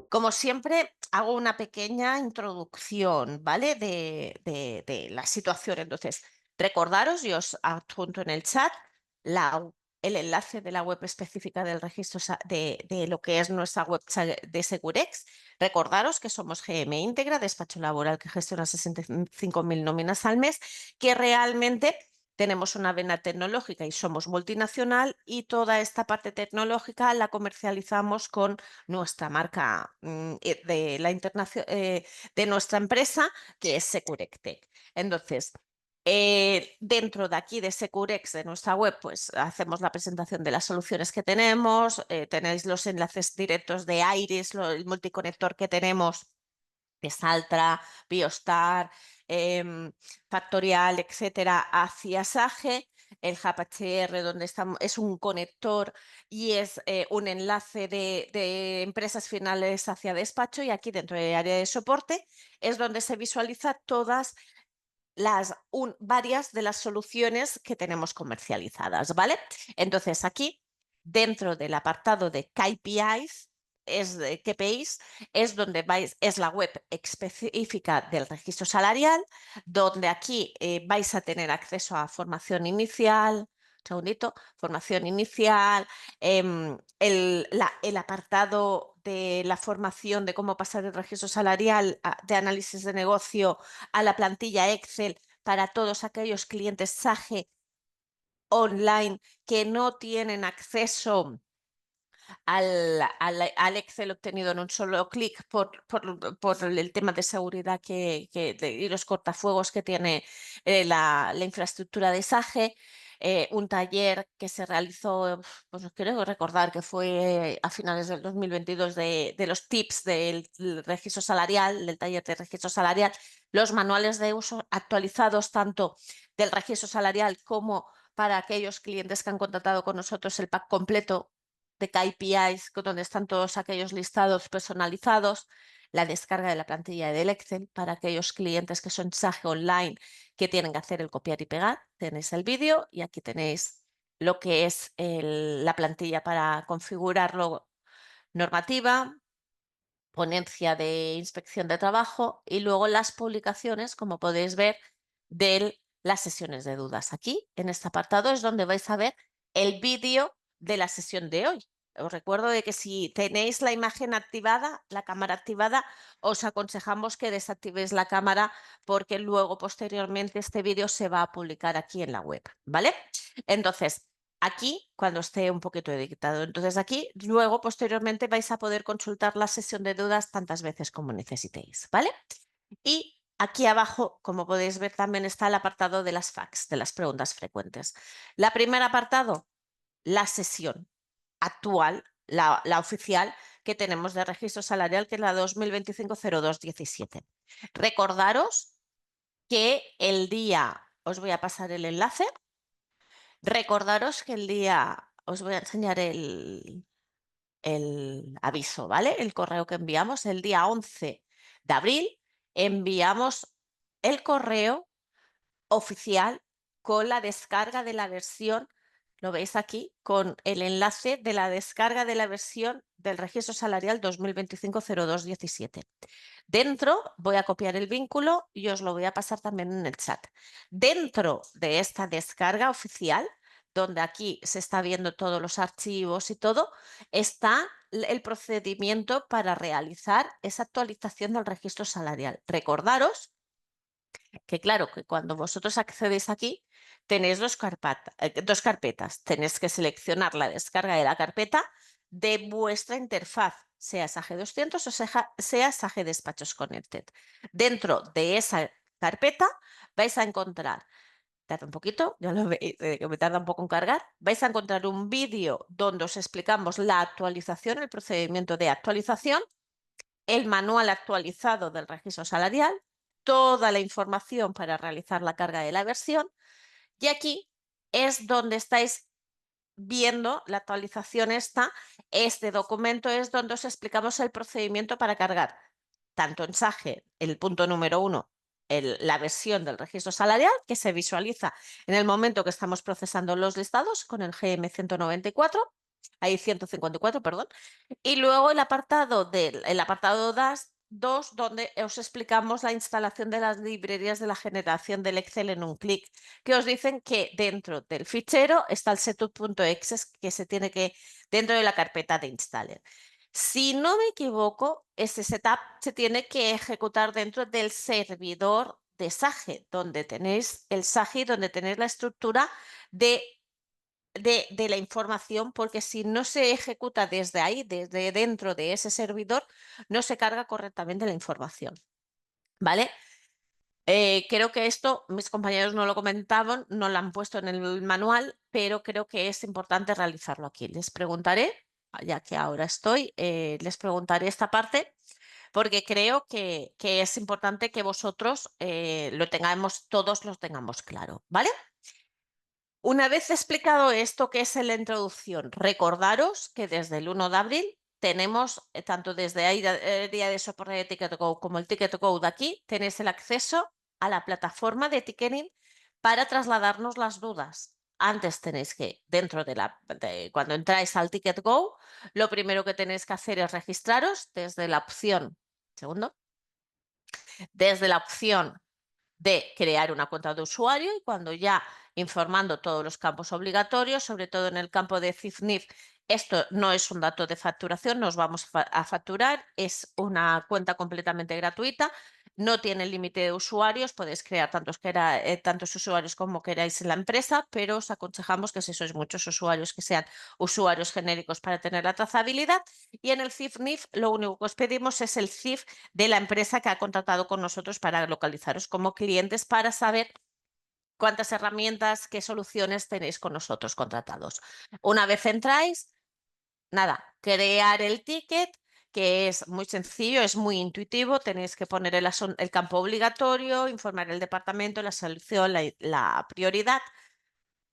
Como siempre, hago una pequeña introducción, ¿vale? De la situación. Entonces, recordaros, y os adjunto en el chat el enlace de la web específica del registro de lo que es nuestra web de Segurex. Recordaros que somos GM Íntegra, despacho laboral que gestiona 65.000 nóminas al mes, que realmente tenemos una vena tecnológica y somos multinacional, y toda esta parte tecnológica la comercializamos con nuestra marca de nuestra empresa, que es Securectec. Entonces, dentro de aquí de Securex, de nuestra web, pues hacemos la presentación de las soluciones que tenemos, tenéis los enlaces directos de Iris, el multiconector que tenemos de Saltra, Biostar, Factorial, etcétera, hacia Sage. El Hub HR, donde estamos, es un conector y es un enlace de empresas finales hacia despacho, y aquí dentro del área de soporte es donde se visualiza todas varias de las soluciones que tenemos comercializadas, ¿vale? Entonces aquí, dentro del apartado de KPIs, KPIs, es donde es la web específica del registro salarial, donde aquí vais a tener acceso a formación inicial, segundito, formación inicial, el apartado de la formación de cómo pasar el registro salarial de análisis de negocio a la plantilla Excel para todos aquellos clientes SAGE online que no tienen acceso al Excel obtenido en un solo clic por el tema de seguridad y los cortafuegos que tiene la infraestructura de SAGE. Un taller que se realizó, pues creo recordar que fue a finales del 2022, de los tips del registro salarial, del taller de registro salarial, los manuales de uso actualizados tanto del registro salarial como para aquellos clientes que han contratado con nosotros el pack completo de KPIs, donde están todos aquellos listados personalizados, la descarga de la plantilla del Excel para aquellos clientes que son SAGE online, que tienen que hacer el copiar y pegar. Tenéis el vídeo y aquí tenéis lo que es la plantilla para configurarlo, normativa, ponencia de inspección de trabajo y luego las publicaciones, como podéis ver, de las sesiones de dudas. Aquí, en este apartado, es donde vais a ver el vídeo de la sesión de hoy. Os recuerdo de que si tenéis la imagen activada, la cámara activada, os aconsejamos que desactivéis la cámara, porque luego, posteriormente, este vídeo se va a publicar aquí en la web, ¿vale? Entonces, aquí, cuando esté un poquito editado. Entonces aquí, luego, posteriormente, vais a poder consultar la sesión de dudas tantas veces como necesitéis, ¿vale? Y aquí abajo, como podéis ver, también está el apartado de las FAQs, de las preguntas frecuentes. La primer apartado, la sesión actual, la oficial que tenemos de registro salarial, que es la 2025-02-17. Recordaros que el día, os voy a pasar el enlace. Recordaros que el día, os voy a enseñar el aviso, ¿vale? El correo que enviamos el día 11 de abril, enviamos el correo oficial con la descarga de la versión, lo veis aquí, con el enlace de la descarga de la versión del registro salarial 2025-02-17. Dentro, voy a copiar el vínculo y os lo voy a pasar también en el chat. Dentro de esta descarga oficial, donde aquí se está viendo todos los archivos y todo, está el procedimiento para realizar esa actualización del registro salarial. Recordaros que, claro, que cuando vosotros accedéis aquí, tenéis dos carpetas. Tenéis que seleccionar la descarga de la carpeta de vuestra interfaz, sea Sage 200 o sea Sage Despachos Connected. Dentro de esa carpeta vais a encontrar, tarda un poquito, ya lo veis, que me tarda un poco en cargar, vais a encontrar un vídeo donde os explicamos la actualización, el procedimiento de actualización, el manual actualizado del registro salarial, toda la información para realizar la carga de la versión, y aquí es donde estáis viendo la actualización este documento es donde os explicamos el procedimiento para cargar tanto en Sage, el punto número 1, la versión del registro salarial, que se visualiza en el momento que estamos procesando los listados con el GM194, hay 154, perdón. Y luego el apartado dos, donde os explicamos la instalación de las librerías de la generación del Excel en un clic, que os dicen que dentro del fichero está el setup.exe que se tiene que, dentro de la carpeta de installer. Si no me equivoco, ese setup se tiene que ejecutar dentro del servidor de Sage, donde tenéis el Sage, donde tenéis la estructura de la información, porque si no se ejecuta desde ahí, desde dentro de ese servidor, no se carga correctamente la información. ¿Vale? Creo que esto mis compañeros no lo comentaban, no lo han puesto en el manual, pero creo que es importante realizarlo aquí. Les preguntaré, ya que ahora estoy, les preguntaré esta parte porque creo que es importante que vosotros todos lo tengamos claro, ¿vale? Una vez explicado esto, que es la introducción, recordaros que desde el 1 de abril tenemos, tanto desde ahí, el día de soporte de TicketGo como el TicketGo de aquí, tenéis el acceso a la plataforma de ticketing para trasladarnos las dudas. Antes tenéis que, cuando entráis al TicketGo, lo primero que tenéis que hacer es registraros desde la opción, segundo, desde la opción de crear una cuenta de usuario y cuando ya informando todos los campos obligatorios, sobre todo en el campo de CIFNIF, esto no es un dato de facturación, nos vamos a facturar, es una cuenta completamente gratuita, no tiene límite de usuarios, podéis crear tantos usuarios como queráis en la empresa, pero os aconsejamos que si sois muchos usuarios, que sean usuarios genéricos para tener la trazabilidad. Y en el CIFNIF lo único que os pedimos es el CIF de la empresa que ha contratado con nosotros para localizaros como clientes, para saber cuántas herramientas, qué soluciones tenéis con nosotros contratados. Una vez entráis, nada, crear el ticket, que es muy sencillo, es muy intuitivo, tenéis que poner el campo obligatorio, informar el departamento, la solución, la prioridad,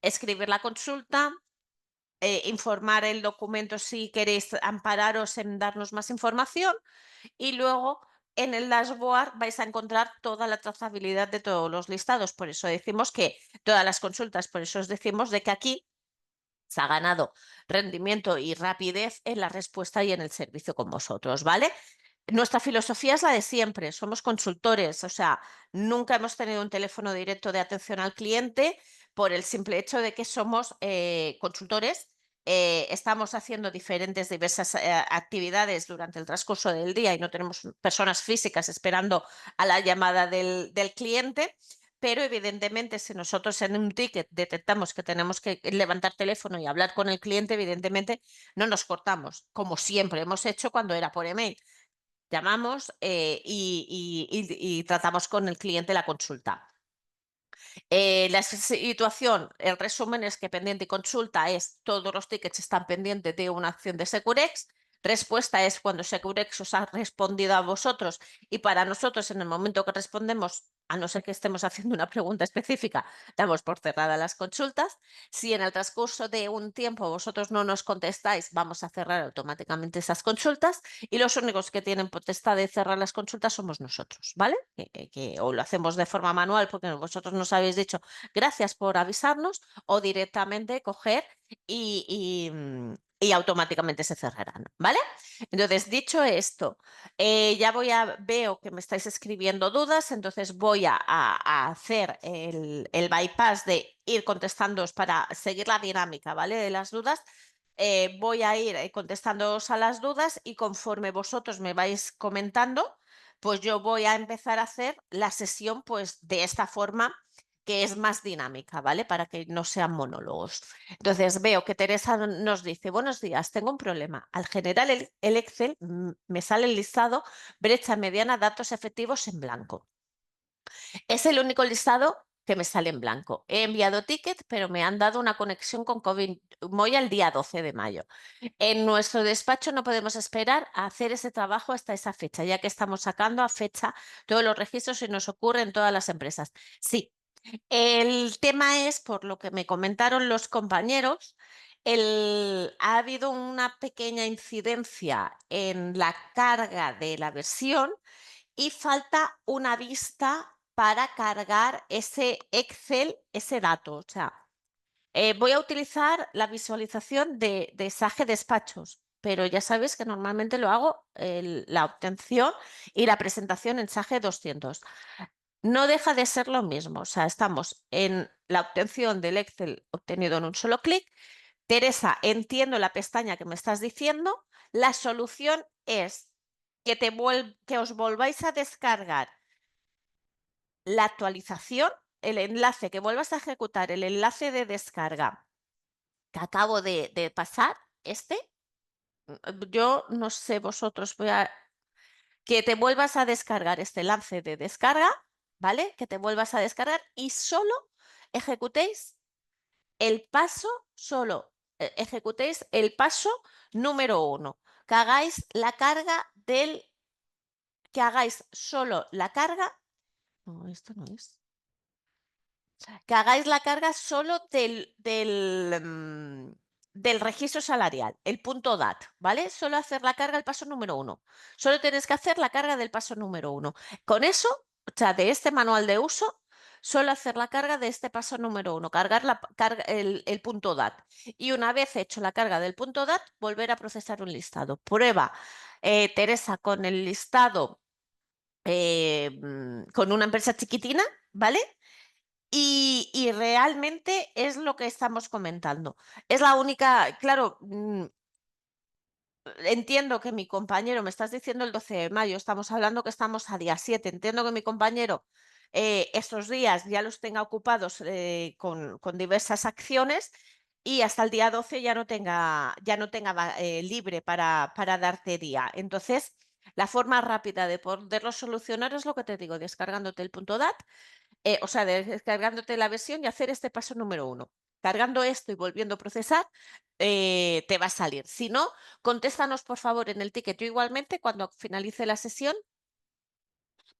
escribir la consulta, informar el documento si queréis ampararos en darnos más información y luego en el dashboard vais a encontrar toda la trazabilidad de todos los listados. Por eso decimos que todas las consultas, por eso os decimos de que aquí se ha ganado rendimiento y rapidez en la respuesta y en el servicio con vosotros, ¿vale? Nuestra filosofía es la de siempre, somos consultores, o sea, nunca hemos tenido un teléfono directo de atención al cliente por el simple hecho de que somos consultores. Estamos haciendo diversas actividades durante el transcurso del día y no tenemos personas físicas esperando a la llamada del cliente, pero evidentemente si nosotros en un ticket detectamos que tenemos que levantar teléfono y hablar con el cliente, evidentemente no nos cortamos, como siempre hemos hecho cuando era por email. Llamamos y tratamos con el cliente la consulta. La situación, el resumen es que pendiente y consulta es todos los tickets están pendientes de una acción de Securex. Respuesta es cuando Securex os ha respondido a vosotros y para nosotros en el momento que respondemos, a no ser que estemos haciendo una pregunta específica, damos por cerradas las consultas. Si en el transcurso de un tiempo vosotros no nos contestáis, vamos a cerrar automáticamente esas consultas y los únicos que tienen potestad de cerrar las consultas somos nosotros, ¿vale? O lo hacemos de forma manual porque vosotros nos habéis dicho gracias por avisarnos o directamente coger y automáticamente se cerrarán, ¿vale? Entonces, dicho esto, veo que me estáis escribiendo dudas, entonces voy a hacer el bypass de ir contestándoos para seguir la dinámica, ¿vale? De las dudas. Voy a ir contestándoos a las dudas y conforme vosotros me vais comentando, pues yo voy a empezar a hacer la sesión pues de esta forma que es más dinámica, ¿vale? Para que no sean monólogos. Entonces veo que Teresa nos dice, buenos días, tengo un problema. Al generar el Excel me sale el listado brecha mediana datos efectivos en blanco. Es el único listado que me sale en blanco. He enviado ticket, pero me han dado una conexión con COVID Moya el día 12 de mayo. En nuestro despacho no podemos esperar a hacer ese trabajo hasta esa fecha, ya que estamos sacando a fecha todos los registros y nos ocurre en todas las empresas. Sí, el tema es, por lo que me comentaron los compañeros, ha habido una pequeña incidencia en la carga de la versión y falta una vista para cargar ese Excel, ese dato. O sea, Voy a utilizar la visualización de SAGE Despachos, pero ya sabéis que normalmente lo hago la obtención y la presentación en SAGE 200. No deja de ser lo mismo, o sea, estamos en la obtención del Excel obtenido en un solo clic. Teresa, entiendo la pestaña que me estás diciendo. La solución es que os volváis a descargar la actualización, el enlace, que vuelvas a ejecutar el enlace de descarga que acabo de pasar, yo no sé vosotros, que te vuelvas a descargar este enlace de descarga, ¿vale? Que te vuelvas a descargar y solo ejecutéis el paso, ejecutéis el paso número 1, que hagáis la carga que hagáis solo la carga, no, esto no es, que hagáis la carga solo del registro salarial, el punto DAT, ¿vale? Solo hacer la carga del paso número 1. Solo tienes que hacer la carga del paso número 1. Con eso, o sea, de este manual de uso, solo hacer la carga de este paso número 1, cargar el punto DAT. Y una vez hecho la carga del punto DAT, volver a procesar un listado. Prueba, Teresa, con el listado con una empresa chiquitina, ¿vale? Y realmente es lo que estamos comentando. Es la única, claro, entiendo que mi compañero, me estás diciendo el 12 de mayo, estamos hablando que estamos a día 7, entiendo que mi compañero estos días ya los tenga ocupados con diversas acciones y hasta el día 12 ya no tenga libre para darte día. Entonces, la forma rápida de poderlo solucionar es lo que te digo, descargándote el punto DAT, o sea, descargándote la versión y hacer este paso número 1. Cargando esto y volviendo a procesar, te va a salir. Si no, contéstanos por favor en el ticket. Yo igualmente, cuando finalice la sesión,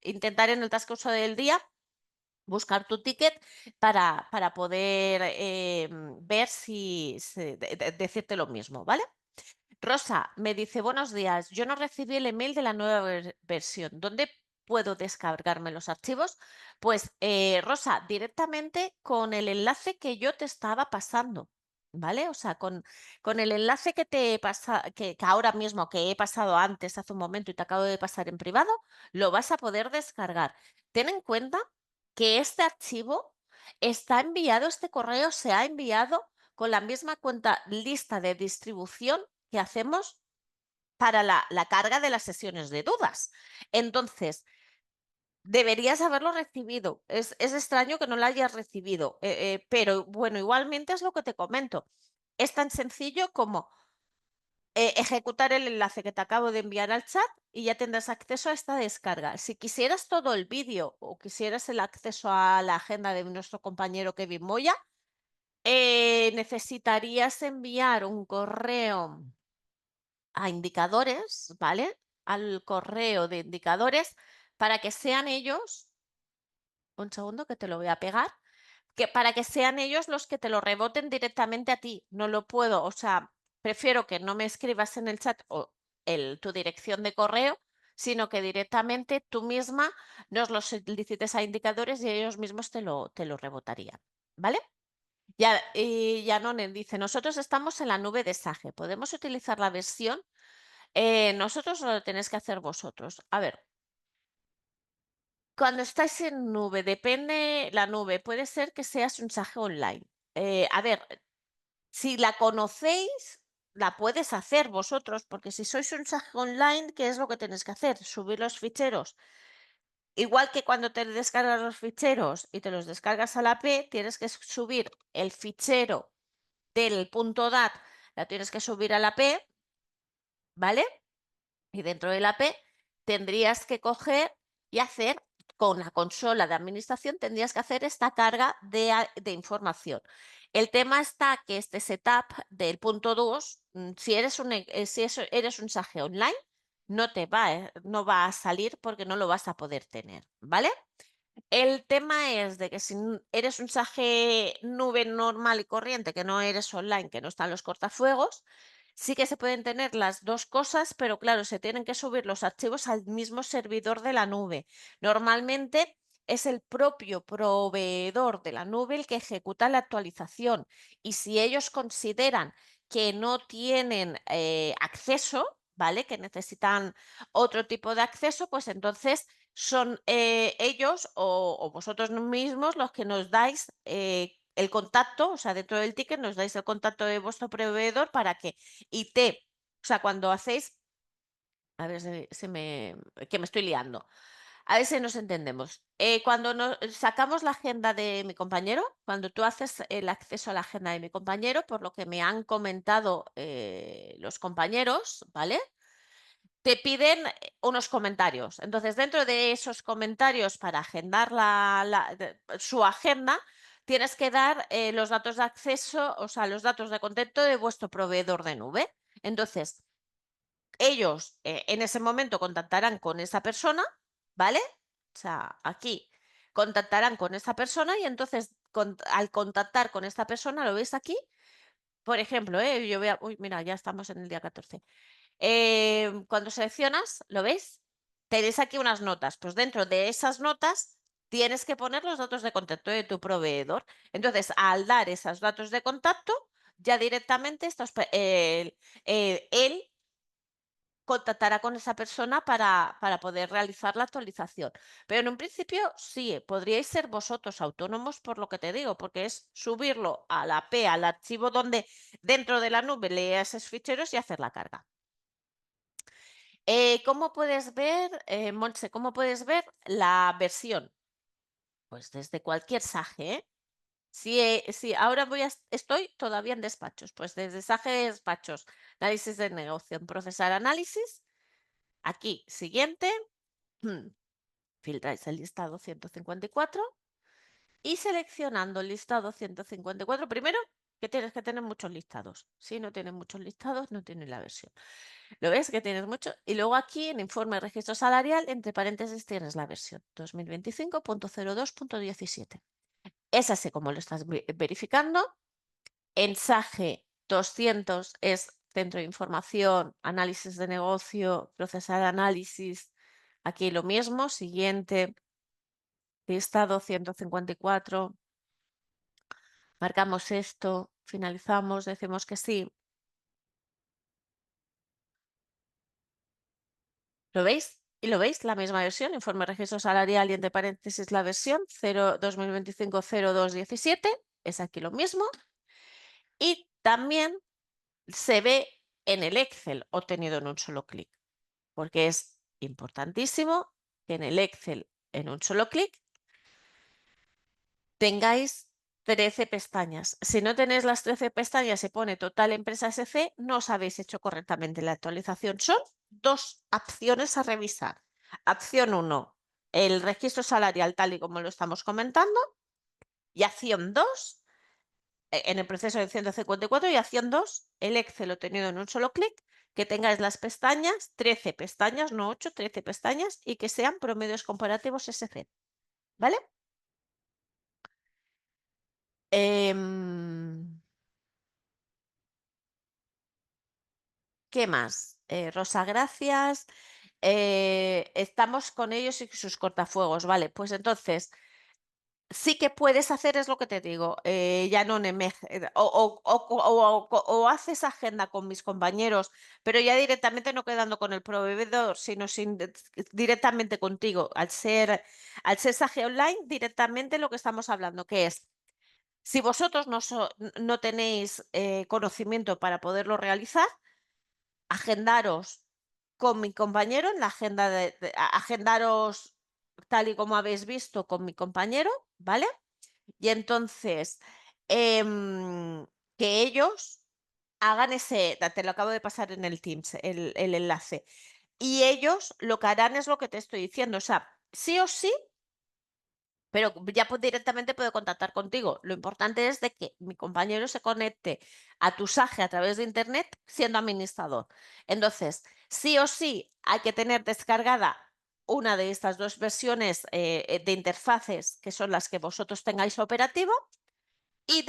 intentaré en el transcurso del día buscar tu ticket para poder ver decirte lo mismo, ¿vale? Rosa me dice, buenos días, yo no recibí el email de la nueva versión. ¿Dónde puedo descargarme los archivos? Pues, Rosa, directamente con el enlace que yo te estaba pasando, ¿vale? O sea, con el enlace que te pasa, que ahora mismo, que he pasado antes, hace un momento, y te acabo de pasar en privado, lo vas a poder descargar. Ten en cuenta que este archivo está enviado, este correo se ha enviado con la misma cuenta lista de distribución que hacemos para la carga de las sesiones de dudas. Entonces, deberías haberlo recibido. Es extraño que no lo hayas recibido, pero bueno, igualmente es lo que te comento. Es tan sencillo como ejecutar el enlace que te acabo de enviar al chat y ya tendrás acceso a esta descarga. Si quisieras todo el vídeo o quisieras el acceso a la agenda de nuestro compañero Kevin Moya, necesitarías enviar un correo a indicadores, ¿vale? Al correo de indicadores para que sean ellos, un segundo que te lo voy a pegar, que para que sean ellos los que te lo reboten directamente a ti. No lo puedo, o sea, prefiero que no me escribas en el chat o tu dirección de correo, sino que directamente tú misma nos lo solicites a indicadores y ellos mismos te lo rebotarían, ¿vale? Ya, y Yanonen dice, nosotros estamos en la nube de Sage, ¿podemos utilizar la versión? Nosotros lo tenéis que hacer vosotros. A ver, cuando estáis en nube, depende la nube, puede ser que seas un Sage online. A ver, si la conocéis, la puedes hacer vosotros, porque si sois un Sage online, ¿qué es lo que tenéis que hacer? Subir los ficheros. Igual que cuando te descargas los ficheros y te los descargas a la P, tienes que subir el fichero del punto DAT, la tienes que subir a la P, ¿vale? Y dentro de la P tendrías que coger y hacer, con la consola de administración, tendrías que hacer esta carga de información. El tema está que este setup del punto 2, si eres un SAGE online, no va a salir porque no lo vas a poder tener, ¿vale? El tema es de que si eres un SAGE nube normal y corriente, que no eres online, que no están los cortafuegos, sí que se pueden tener las dos cosas, pero claro, se tienen que subir los archivos al mismo servidor de la nube. Normalmente es el propio proveedor de la nube el que ejecuta la actualización. Y si ellos consideran que no tienen acceso, ¿vale? Que necesitan otro tipo de acceso, pues entonces son ellos o vosotros mismos los que nos dais el contacto, o sea, dentro del ticket nos dais el contacto de vuestro proveedor para que IT, o sea, cuando hacéis, a ver que me estoy liando. A ver si nos entendemos. Cuando sacamos la agenda de mi compañero, cuando tú haces el acceso a la agenda de mi compañero, por lo que me han comentado los compañeros, ¿vale? Te piden unos comentarios. Entonces, dentro de esos comentarios para agendar su agenda, tienes que dar los datos de acceso, o sea, los datos de contacto de vuestro proveedor de nube. Entonces, ellos en ese momento contactarán con esa persona, ¿vale? O sea, aquí contactarán con esa persona y entonces al contactar con esta persona, ¿lo veis aquí? Por ejemplo, yo voy a... Uy, mira, ya estamos en el día 14. Cuando seleccionas, ¿lo ves? Tenéis aquí unas notas. Pues dentro de esas notas tienes que poner los datos de contacto de tu proveedor. Entonces, al dar esos datos de contacto, ya directamente él contactará con esa persona para poder realizar la actualización. Pero en un principio sí, podríais ser vosotros autónomos por lo que te digo, porque es subirlo a la P, al archivo donde dentro de la nube leas esos ficheros y hacer la carga. ¿Cómo puedes ver, Montse, cómo puedes ver la versión? Pues desde cualquier SAGE, ¿eh? Si ahora estoy todavía en despachos, pues desde SAGE de despachos, análisis de negocio, en procesar análisis, aquí, siguiente, filtráis el listado 154 y seleccionando el listado 154, primero que tienes que tener muchos listados. Si no tienes muchos listados, no tienes la versión. ¿Lo ves? Que tienes mucho. Y luego aquí en informe de registro salarial, entre paréntesis, tienes la versión 2025.02.17. Es así como lo estás verificando. En SAGE 200 es centro de información, análisis de negocio, procesar análisis. Aquí lo mismo. Siguiente, listado 154. Marcamos esto, finalizamos, decimos que sí. ¿Lo veis? ¿Y lo veis? La misma versión, informe de registro salarial y entre paréntesis la versión 2025-0217, es aquí lo mismo. Y también se ve en el Excel obtenido en un solo clic, porque es importantísimo que en el Excel, en un solo clic, tengáis 13 pestañas. Si no tenéis las 13 pestañas y pone total empresa SC, no os habéis hecho correctamente la actualización. Son dos opciones a revisar. Acción 1, el registro salarial tal y como lo estamos comentando. Y acción 2, en el proceso de 154, y acción 2, el Excel obtenido en un solo clic, que tengáis las pestañas, 13 pestañas, no 8, 13 pestañas, y que sean promedios comparativos SC. ¿Vale? ¿Qué más? Rosa, gracias. Estamos con ellos y sus cortafuegos, ¿vale? Pues entonces, sí que puedes hacer, es lo que te digo, ya no o haces agenda con mis compañeros, pero ya directamente no quedando con el proveedor, sino directamente contigo. Al ser SAGE Online, directamente lo que estamos hablando, que es, si vosotros no tenéis conocimiento para poderlo realizar, agendaros con mi compañero en la agenda agendaros tal y como habéis visto con mi compañero, ¿vale? Y entonces que ellos hagan te lo acabo de pasar en el Teams, el enlace. Y ellos lo que harán es lo que te estoy diciendo, o sea, sí o sí, pero ya directamente puedo contactar contigo. Lo importante es de que mi compañero se conecte a tu SAGE a través de Internet siendo administrador. Entonces, sí o sí hay que tener descargada una de estas dos versiones de interfaces, que son las que vosotros tengáis operativo, y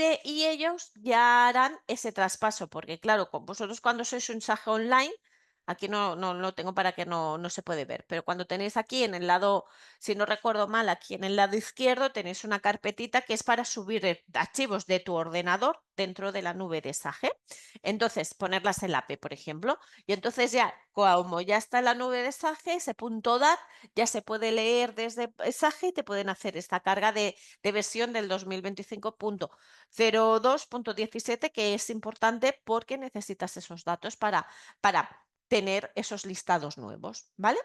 ellos ya harán ese traspaso, porque claro, con vosotros cuando sois un SAGE online, Aquí no lo tengo para que no se puede ver, pero cuando tenéis aquí en el lado, si no recuerdo mal, aquí en el lado izquierdo tenéis una carpetita que es para subir archivos de tu ordenador dentro de la nube de Sage. Entonces, ponerlas en la API, por ejemplo, y entonces ya, como ya está en la nube de Sage, ese punto .dat ya se puede leer desde Sage y te pueden hacer esta carga de versión del 2025.02.17, que es importante porque necesitas esos datos para tener esos listados nuevos, ¿vale?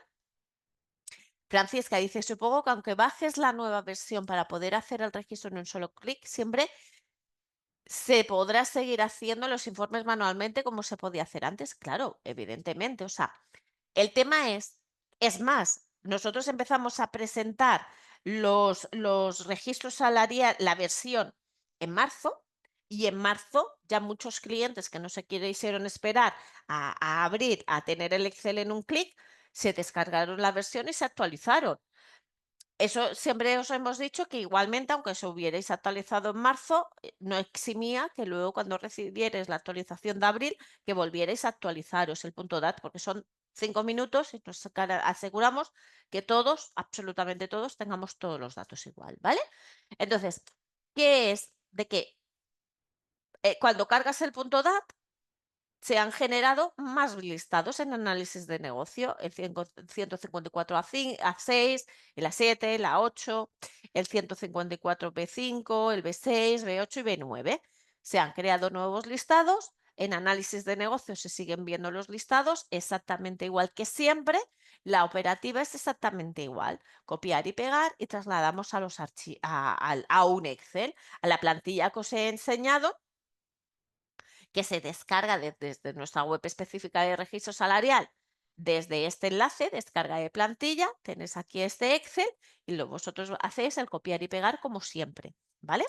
Francisca dice, supongo que aunque bajes la nueva versión para poder hacer el registro en un solo clic, siempre se podrá seguir haciendo los informes manualmente como se podía hacer antes. Claro, evidentemente. O sea, el tema es más, nosotros empezamos a presentar los registros salariales, la versión en marzo, y en marzo ya muchos clientes que no se quisieron esperar a abrir, a tener el Excel en un clic, se descargaron la versión y se actualizaron. Eso siempre os hemos dicho que igualmente, aunque se hubierais actualizado en marzo, no eximía que luego cuando recibierais la actualización de abril, que volvierais a actualizaros el punto DAT, porque son 5 minutos y nos aseguramos que todos, absolutamente todos, tengamos todos los datos igual, ¿vale? Entonces, ¿qué es? De que cuando cargas el punto DAT, se han generado más listados en análisis de negocio, el 154 A6, el A7, el A8, el 154 B5, el B6, B8 y B9. Se han creado nuevos listados, en análisis de negocio se siguen viendo los listados exactamente igual que siempre, la operativa es exactamente igual, copiar y pegar y trasladamos a, a un Excel, a la plantilla que os he enseñado, que se descarga desde nuestra web específica de registro salarial. Desde este enlace, descarga de plantilla, tenéis aquí este Excel y lo vosotros hacéis el copiar y pegar como siempre, ¿vale?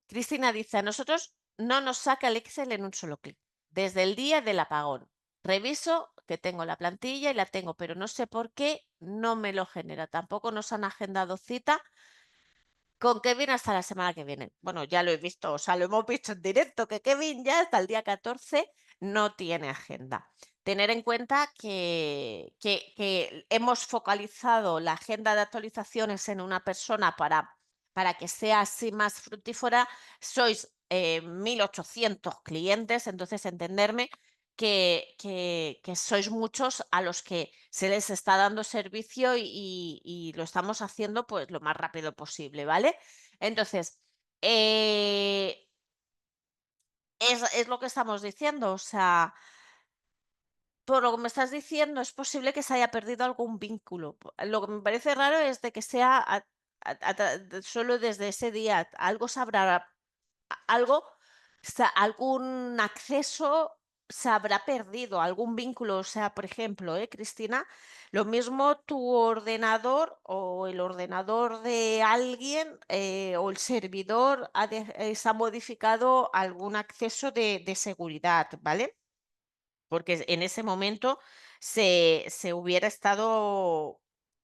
Cristina dice, a nosotros no nos saca el Excel en un solo clic, desde el día del apagón. Reviso que tengo la plantilla y la tengo, pero no sé por qué no me lo genera. Tampoco nos han agendado cita con Kevin hasta la semana que viene. Bueno, ya lo he visto, o sea, lo hemos visto en directo, que Kevin ya hasta el día 14 no tiene agenda. Tener en cuenta que hemos focalizado la agenda de actualizaciones en una persona para que sea así más fructífera. Sois 1.800 clientes, entonces entenderme que sois muchos a los que se les está dando servicio y lo estamos haciendo pues lo más rápido posible, ¿vale? Entonces, es lo que estamos diciendo, o sea, por lo que me estás diciendo, es posible que se haya perdido algún vínculo. Lo que me parece raro es de que sea solo desde ese día. Algo se habrá algo, algún acceso se habrá perdido, algún vínculo. O sea, por ejemplo, Cristina, lo mismo tu ordenador o el ordenador de alguien o el servidor se ha modificado algún acceso de seguridad, ¿vale? Porque en ese momento se hubiera estado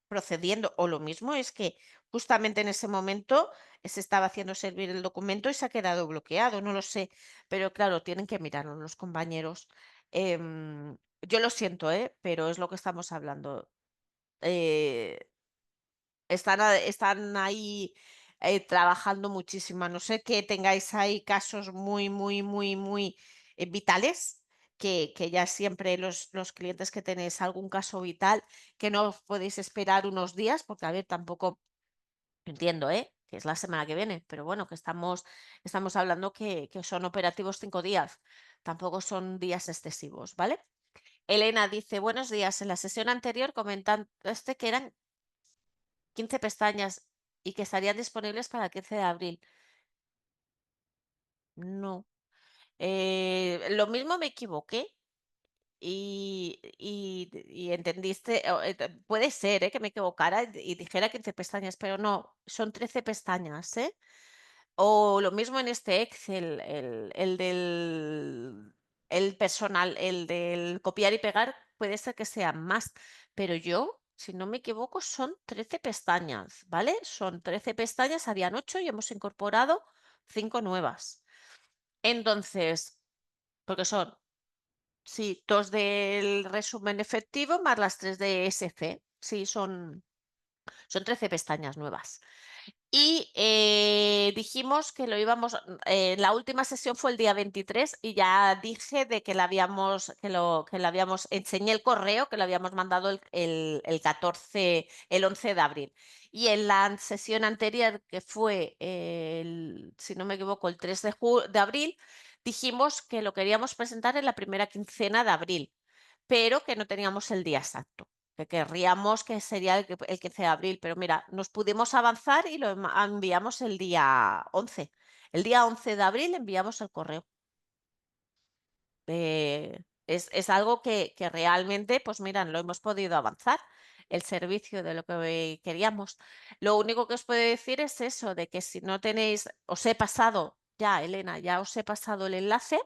procediendo. O lo mismo es que justamente en ese momento se estaba haciendo servir el documento y se ha quedado bloqueado, no lo sé. Pero claro, tienen que mirarlo los compañeros. Yo lo siento, pero es lo que estamos hablando. Eh, están ahí trabajando muchísimo. A no sé que tengáis ahí casos muy, muy, muy, muy vitales, que ya siempre los clientes que tenéis algún caso vital, que no os podéis esperar unos días, porque a ver, tampoco entiendo, que es la semana que viene, pero bueno, que estamos hablando que son operativos 5 días, tampoco son días excesivos, ¿vale? Elena dice, buenos días, en la sesión anterior comentaste que eran 15 pestañas y que estarían disponibles para el 15 de abril. No. Lo mismo me equivoqué y entendiste, puede ser que me equivocara y dijera 15 pestañas, pero no, son 13 pestañas, ¿eh? O lo mismo en este Excel, el del el personal, el del copiar y pegar, puede ser que sean más, pero yo, si no me equivoco, son 13 pestañas, ¿vale? Son 13 pestañas, habían 8 y hemos incorporado 5 nuevas. Entonces, porque son Sí, 2 del resumen efectivo más las 3 de SC. Sí, son 13 pestañas nuevas. Y dijimos que lo íbamos, la última sesión fue el día 23 y ya dije de que enseñé el correo, que lo habíamos mandado el 14, el 11 de abril. Y en la sesión anterior, que fue, si no me equivoco, el 3 de abril, dijimos que lo queríamos presentar en la primera quincena de abril, pero que no teníamos el día exacto, que querríamos que sería el 15 de abril, pero mira, nos pudimos avanzar y lo enviamos el día 11. El día 11 de abril enviamos el correo. Es algo que realmente, pues mira, lo hemos podido avanzar, el servicio de lo que queríamos. Lo único que os puedo decir es eso, de que si no tenéis, os he pasado, ya, Elena, ya os he pasado el enlace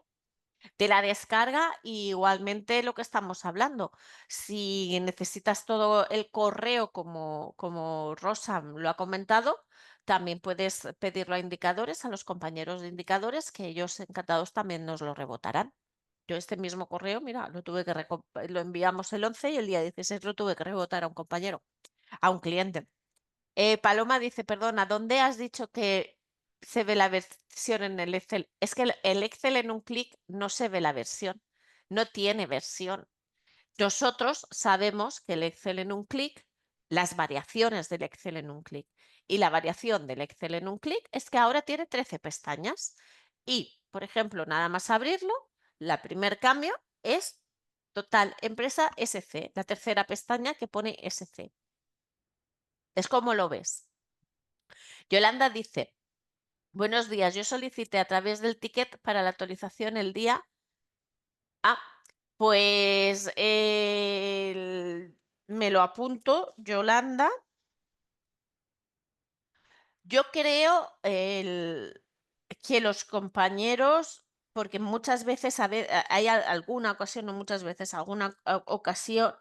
de la descarga y igualmente lo que estamos hablando. Si necesitas todo el correo como Rosa lo ha comentado, también puedes pedirlo a indicadores, a los compañeros de indicadores, que ellos encantados también nos lo rebotarán. Yo este mismo correo, mira, lo enviamos el 11 y el día 16 lo tuve que rebotar a un compañero, a un cliente. Paloma dice, perdona, ¿dónde has dicho que se ve la versión en el Excel? Es que el Excel en un clic no se ve la versión, no tiene versión. Nosotros sabemos que el Excel en un clic, las variaciones del Excel en un clic. Y la variación del Excel en un clic es que ahora tiene 13 pestañas. Y, por ejemplo, nada más abrirlo, el primer cambio es total empresa SC, la tercera pestaña que pone SC. Es como lo ves. Yolanda dice, buenos días, yo solicité a través del ticket para la actualización el día. Ah, pues me lo apunto, Yolanda. Yo creo que los compañeros, porque muchas veces hay alguna ocasión, no muchas veces, alguna ocasión,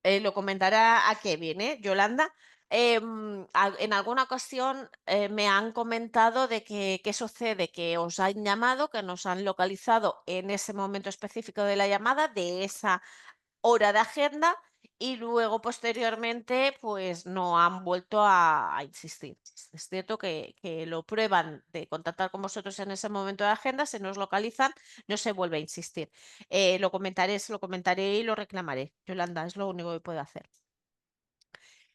lo comentará a Kevin, Yolanda. En alguna ocasión me han comentado de que qué sucede, que os han llamado, que nos han localizado en ese momento específico de la llamada, de esa hora de agenda, y luego posteriormente pues no han vuelto a insistir. Es cierto que lo prueban de contactar con vosotros en ese momento de agenda, se nos localizan, no se vuelve a insistir. Se lo comentaré y lo reclamaré. Yolanda, es lo único que puedo hacer.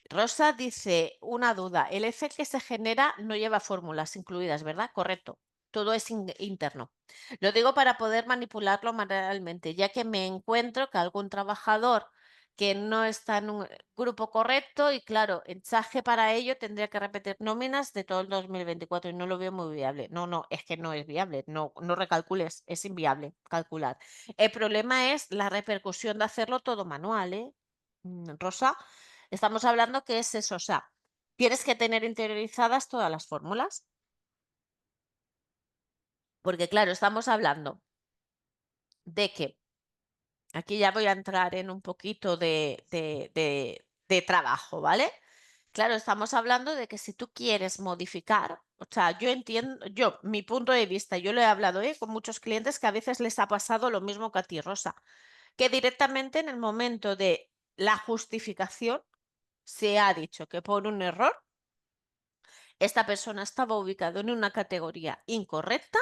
Rosa dice, una duda, el Excel que se genera no lleva fórmulas incluidas, ¿verdad? Correcto. Todo es interno. Lo digo para poder manipularlo manualmente, ya que me encuentro que algún trabajador que no está en un grupo correcto y claro, enchaje para ello tendría que repetir nóminas de todo el 2024 y no lo veo muy viable. No, no, es que no es viable. No, no recalcules, es inviable calcular. El problema es la repercusión de hacerlo todo manual, ¿eh? Rosa. Estamos hablando que es eso, o sea, tienes que tener interiorizadas todas las fórmulas. Porque claro, estamos hablando de que, aquí ya voy a entrar en un poquito de trabajo, ¿vale? Claro, estamos hablando de que si tú quieres modificar, o sea, yo entiendo, mi punto de vista, yo lo he hablado con muchos clientes que a veces les ha pasado lo mismo que a ti, Rosa, que directamente en el momento de la justificación se ha dicho que por un error esta persona estaba ubicado en una categoría incorrecta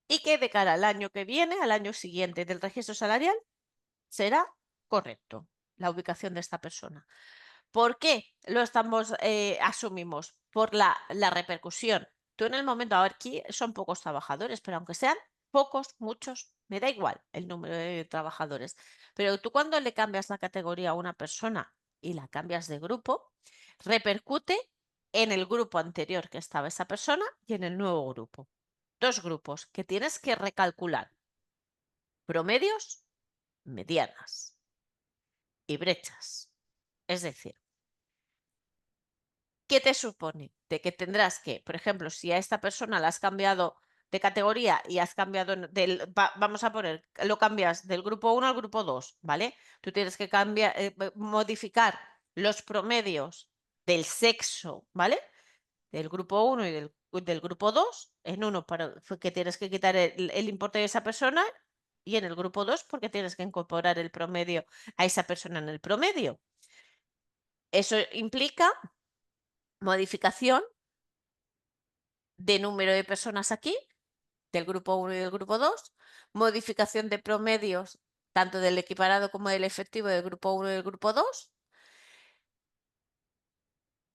y que de cara al año que viene, al año siguiente del registro salarial, será correcto la ubicación de esta persona. ¿Por qué lo asumimos? Por la repercusión. Tú en el momento, aquí son pocos trabajadores, pero aunque sean pocos, muchos, me da igual el número de trabajadores. Pero tú cuando le cambias la categoría a una persona y la cambias de grupo, repercute en el grupo anterior que estaba esa persona y en el nuevo grupo. Dos grupos que tienes que recalcular. Promedios, medianas y brechas. Es decir, ¿qué te supone? De que tendrás que, por ejemplo, si a esta persona la has cambiado de categoría y has cambiado vamos a poner, lo cambias del grupo 1 al grupo 2, ¿vale? Tú tienes que modificar los promedios del sexo, ¿vale? Del grupo 1 y del del grupo 2, en uno porque tienes que quitar el importe de esa persona y en el grupo 2 porque tienes que incorporar el promedio a esa persona en el promedio. Eso implica modificación de número de personas aquí, del grupo 1 y del grupo 2, modificación de promedios tanto del equiparado como del efectivo del grupo 1 y del grupo 2,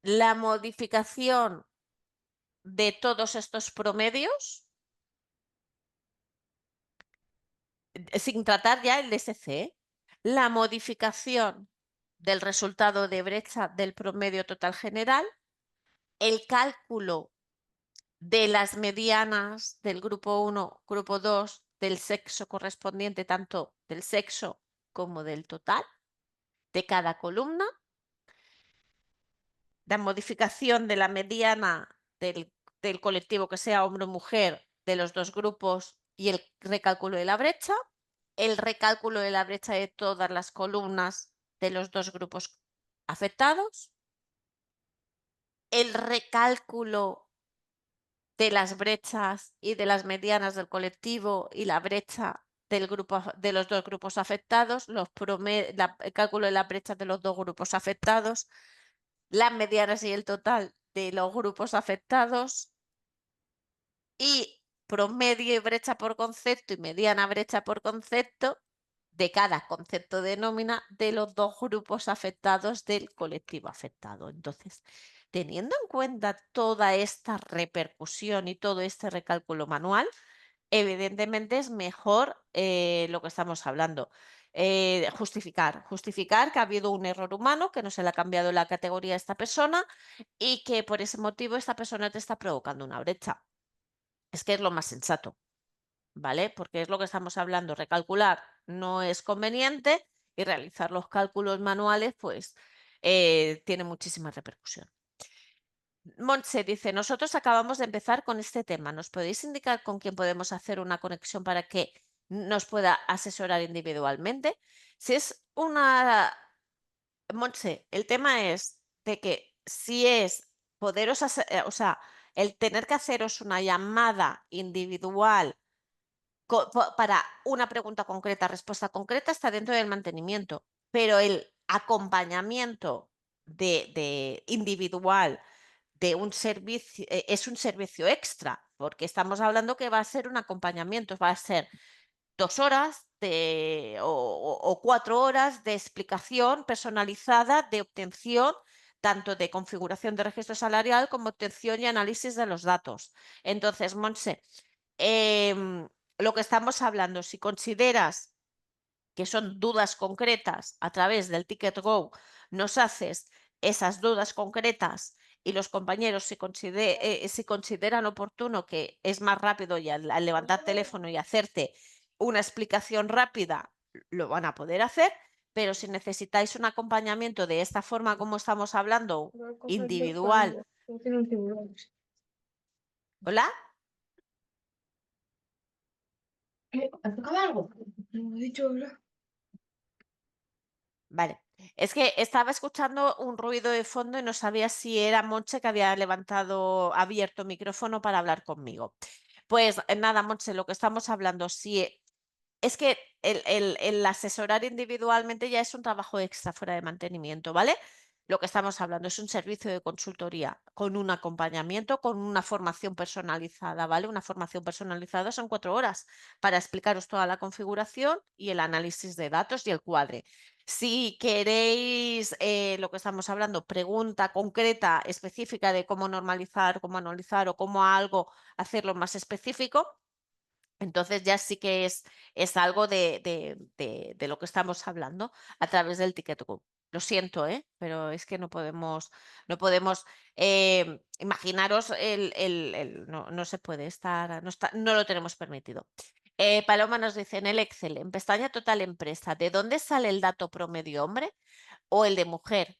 la modificación de todos estos promedios, sin tratar ya el DSC, la modificación del resultado de brecha del promedio total general, el cálculo de las medianas del grupo 1, grupo 2, del sexo correspondiente, tanto del sexo como del total de cada columna, la modificación de la mediana del colectivo que sea hombre o mujer de los dos grupos y el recálculo de la brecha, el recálculo de la brecha de todas las columnas de los dos grupos afectados, el recálculo de las brechas y de las medianas del colectivo y la brecha de los dos grupos afectados, el cálculo de la brecha de los dos grupos afectados, las medianas y el total de los grupos afectados y promedio y brecha por concepto y mediana brecha por concepto de cada concepto de nómina de los dos grupos afectados del colectivo afectado. Entonces, teniendo en cuenta toda esta repercusión y todo este recálculo manual, evidentemente es mejor lo que estamos hablando. Justificar que ha habido un error humano, que no se le ha cambiado la categoría a esta persona y que por ese motivo esta persona te está provocando una brecha. Es que es lo más sensato, ¿vale? Porque es lo que estamos hablando. Recalcular no es conveniente y realizar los cálculos manuales, pues, tiene muchísima repercusión. Montse dice, nosotros acabamos de empezar con este tema. ¿Nos podéis indicar con quién podemos hacer una conexión para que nos pueda asesorar individualmente? Si es una... Montse, el tema es de que si es poderos, o sea, el tener que haceros una llamada individual para una pregunta concreta, respuesta concreta, está dentro del mantenimiento, pero el acompañamiento de individual de un servicio es un servicio extra, porque estamos hablando que va a ser un acompañamiento, va a ser 2 horas o 4 horas de explicación personalizada de obtención tanto de configuración de registro salarial como obtención y análisis de los datos. Entonces, Montse, lo que estamos hablando, si consideras que son dudas concretas a través del Ticket Go, nos haces esas dudas concretas y los compañeros si consideran oportuno que es más rápido y al levantar teléfono y hacerte una explicación rápida, lo van a poder hacer, pero si necesitáis un acompañamiento de esta forma como estamos hablando, individual. ¿Hola? ¿Acaba algo? No he dicho hola. Vale. Es que estaba escuchando un ruido de fondo y no sabía si era Monche que había abierto micrófono para hablar conmigo. Pues nada, Monche, lo que estamos hablando, si es que el asesorar individualmente ya es un trabajo extra fuera de mantenimiento, ¿vale? Lo que estamos hablando es un servicio de consultoría con un acompañamiento, con una formación personalizada, ¿vale? Una formación personalizada son 4 horas para explicaros toda la configuración y el análisis de datos y el cuadre. Si queréis lo que estamos hablando, pregunta concreta, específica de cómo normalizar, cómo analizar o cómo algo hacerlo más específico, entonces ya sí que es algo de lo que estamos hablando a través del Ticket Go. Lo siento, pero es que no podemos imaginaros no se puede estar, no lo tenemos permitido. Paloma nos dice en el Excel, en pestaña total empresa, ¿de dónde sale el dato promedio hombre o el de mujer?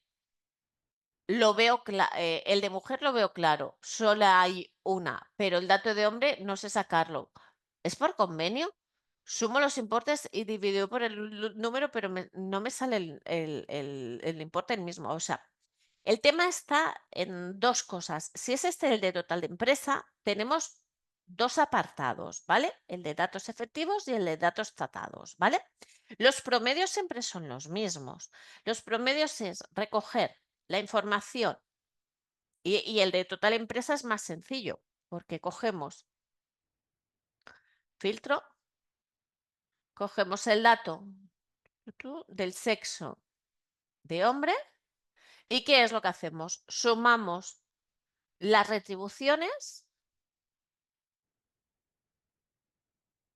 El de mujer lo veo claro, solo hay una, pero el dato de hombre no sé sacarlo. ¿Es por convenio? Sumo los importes y divido por el número, pero no me sale el importe el mismo. O sea, El tema está en dos cosas. Si es este el de total de empresa, tenemos dos apartados, ¿vale? El de datos efectivos y el de datos tratados, ¿vale? Los promedios siempre son los mismos. Los promedios es recoger la información y el de total empresa es más sencillo porque cogemos filtro, cogemos el dato del sexo de hombre y ¿qué es lo que hacemos? Sumamos las retribuciones.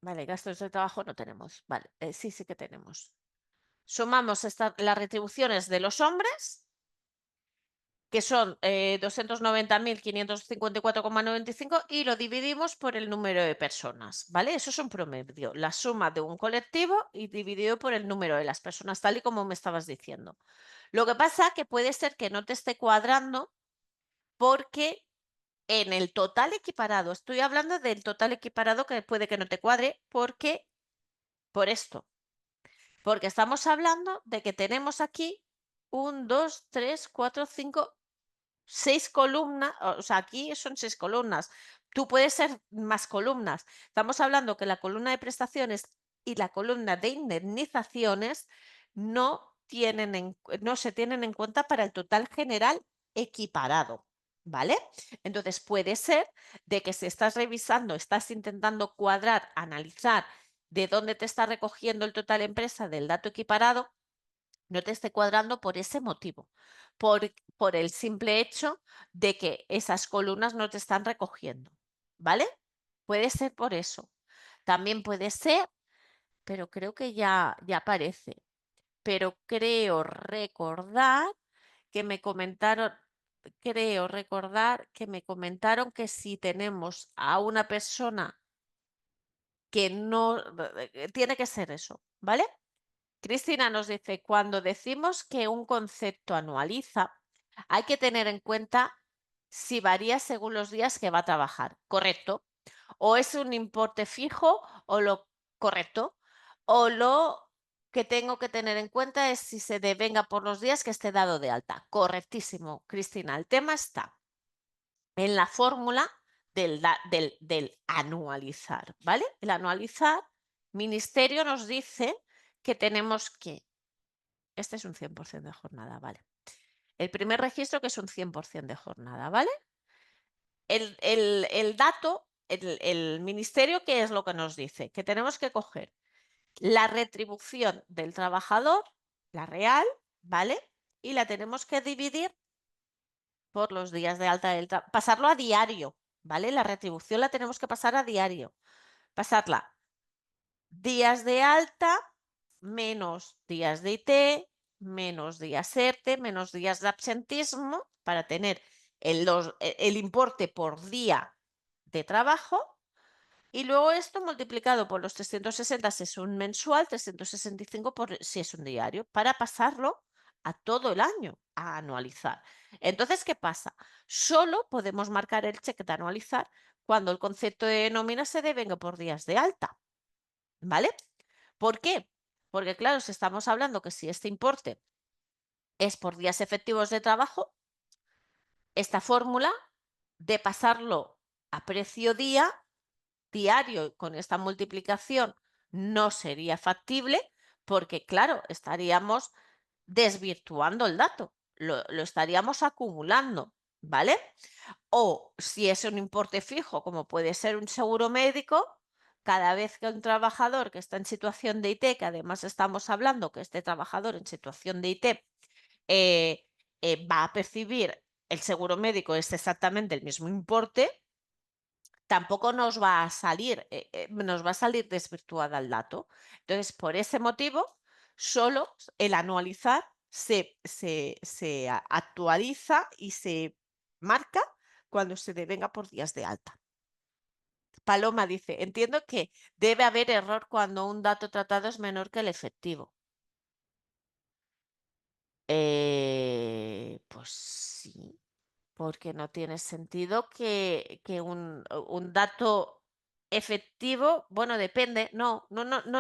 Vale, gastos de trabajo no tenemos. Vale, sí, sí que tenemos. Sumamos las retribuciones de los hombres, que son 290.554,95 y lo dividimos por el número de personas, ¿vale? Eso es un promedio, la suma de un colectivo y dividido por el número de las personas, tal y como me estabas diciendo. Lo que pasa que puede ser que no te esté cuadrando porque en el total equiparado, estoy hablando del total equiparado que puede que no te cuadre porque por esto. Porque estamos hablando de que tenemos aquí 1, 2, 3, 4, 5, 6 columnas, o sea, aquí son 6 columnas. Tú puedes ser más columnas. Estamos hablando que la columna de prestaciones y la columna de indemnizaciones no se tienen en cuenta para el total general equiparado, ¿vale? Entonces puede ser de que si estás revisando, estás intentando cuadrar, analizar de dónde te está recogiendo el total empresa del dato equiparado, no te esté cuadrando por ese motivo, por el simple hecho de que esas columnas no te están recogiendo, ¿vale? Puede ser por eso. También puede ser, pero creo que ya aparece, pero creo recordar que me comentaron que si tenemos a una persona que no, tiene que ser eso, ¿vale? Cristina nos dice, cuando decimos que un concepto anualiza, hay que tener en cuenta si varía según los días que va a trabajar, ¿correcto? O es un importe fijo o lo correcto, o lo que tengo que tener en cuenta es si se devenga por los días que esté dado de alta. Correctísimo, Cristina. El tema está en la fórmula del anualizar, ¿vale? El anualizar, Ministerio nos dice que tenemos que, este es un 100% de jornada, ¿vale? El primer registro que es un 100% de jornada, ¿vale? El dato, el Ministerio, ¿qué es lo que nos dice? Que tenemos que coger la retribución del trabajador, la real, ¿vale? Y la tenemos que dividir por los días de alta del pasarlo a diario, ¿vale? La retribución la tenemos que pasar a diario. Pasarla días de alta menos días de IT, menos días ERTE, menos días de absentismo para tener el importe por día de trabajo. Y luego esto multiplicado por los 360 si es un mensual, 365 si es un diario, para pasarlo a todo el año, a anualizar. Entonces, ¿qué pasa? Solo podemos marcar el cheque de anualizar cuando el concepto de nómina se devenga por días de alta. ¿Vale? ¿Por qué? Porque, claro, si estamos hablando que si este importe es por días efectivos de trabajo, esta fórmula de pasarlo a precio diario con esta multiplicación no sería factible porque, claro, estaríamos desvirtuando el dato, lo estaríamos acumulando, ¿vale? O si es un importe fijo, como puede ser un seguro médico, cada vez que un trabajador que está en situación de IT, que además estamos hablando que este trabajador en situación de IT va a percibir el seguro médico es exactamente el mismo importe, tampoco nos va a salir desvirtuada el dato. Entonces, por ese motivo, solo el anualizar se actualiza y se marca cuando se devenga por días de alta. Paloma dice, entiendo que debe haber error cuando un dato tratado es menor que el efectivo. Pues sí, porque no tiene sentido que un dato efectivo, bueno, depende, no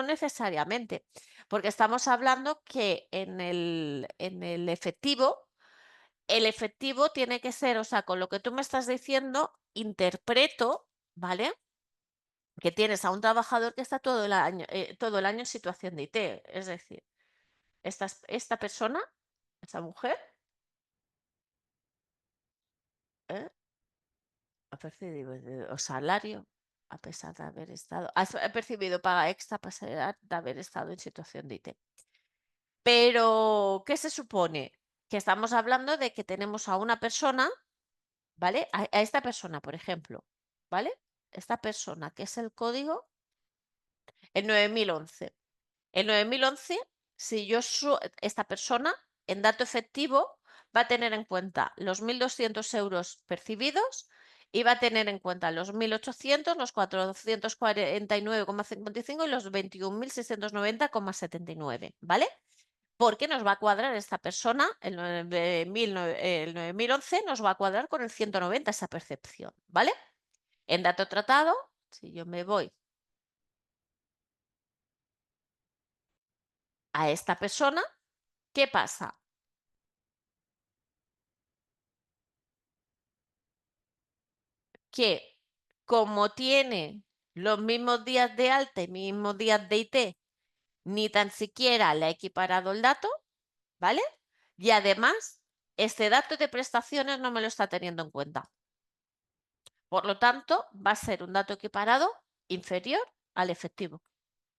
necesariamente, porque estamos hablando que en el efectivo el efectivo tiene que ser, o sea, con lo que tú me estás diciendo, interpreto, ¿vale? Que tienes a un trabajador que está todo el año en situación de IT. Es decir, esta persona, esa mujer, ¿eh? Ha percibido salario a pesar de haber estado, ha percibido paga extra a pesar de haber estado en situación de IT. Pero, ¿qué se supone? Que estamos hablando de que tenemos a una persona, ¿vale? A esta persona, por ejemplo, ¿vale? Esta persona, que es el código, el 9011. El 9011, si yo esta persona, en dato efectivo, va a tener en cuenta los 1.200 euros percibidos y va a tener en cuenta los 1.800, los 449,55 y los 21.690,79, ¿vale? Porque nos va a cuadrar esta persona, el 9011 nos va a cuadrar con el 190 esa percepción, ¿vale? En dato tratado, si yo me voy a esta persona, ¿qué pasa? Que como tiene los mismos días de alta y mismos días de IT, ni tan siquiera le ha equiparado el dato, ¿vale? Y además, este dato de prestaciones no me lo está teniendo en cuenta. Por lo tanto, va a ser un dato equiparado inferior al efectivo.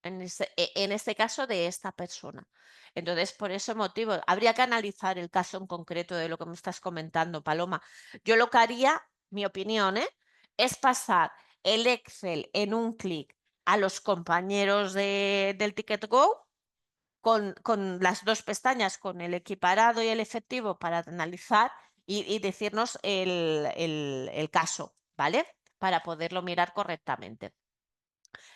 En este caso de esta persona. Entonces, por ese motivo, habría que analizar el caso en concreto de lo que me estás comentando, Paloma. Yo lo que haría, mi opinión, es pasar el Excel en un clic a los compañeros del Ticket Go con las dos pestañas, con el equiparado y el efectivo para analizar y decirnos el caso, ¿vale? Para poderlo mirar correctamente.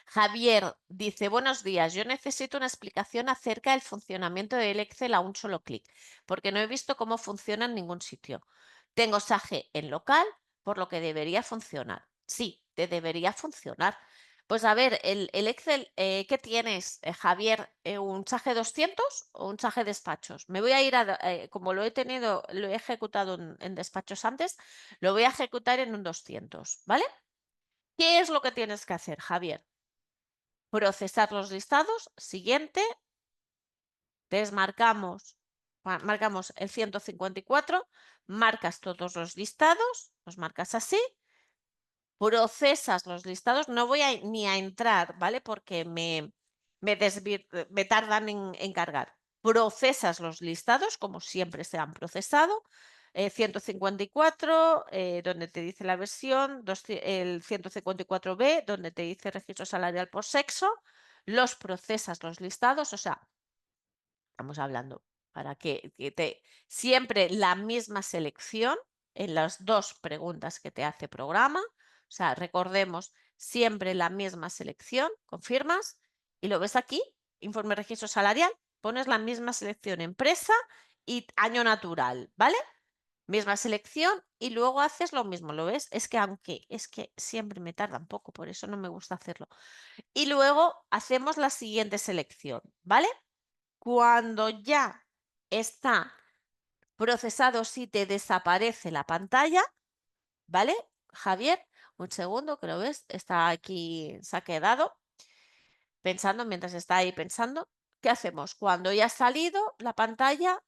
Javier dice, buenos días, yo necesito una explicación acerca del funcionamiento del Excel a un solo clic, porque no he visto cómo funciona en ningún sitio. Tengo SAGE en local, por lo que debería funcionar. Sí, te debería funcionar. Pues a ver, el Excel, ¿qué tienes, Javier? ¿Un SAGE 200 o un SAGE despachos? Me voy a ir como lo he tenido, lo he ejecutado en despachos antes, lo voy a ejecutar en un 200, ¿vale? ¿Qué es lo que tienes que hacer, Javier? Procesar los listados, siguiente, marcamos el 154, marcas todos los listados, los marcas así, procesas los listados, no voy ni a entrar, ¿vale? Porque me tardan en cargar. Procesas los listados como siempre se han procesado, 154, donde te dice la versión, el 154B, donde te dice registro salarial por sexo, los procesas los listados, o sea, estamos hablando para que siempre la misma selección en las dos preguntas que te hace programa, o sea, recordemos siempre la misma selección, confirmas y lo ves aquí, informe registro salarial, pones la misma selección empresa y año natural, ¿vale? Misma selección y luego haces lo mismo, ¿lo ves? Es que siempre me tarda un poco, por eso no me gusta hacerlo. Y luego hacemos la siguiente selección, ¿vale? Cuando ya está procesado, si te desaparece la pantalla, ¿vale? Javier, un segundo, que lo ves, está aquí, se ha quedado pensando mientras está ahí pensando. ¿Qué hacemos? Cuando ya ha salido la pantalla,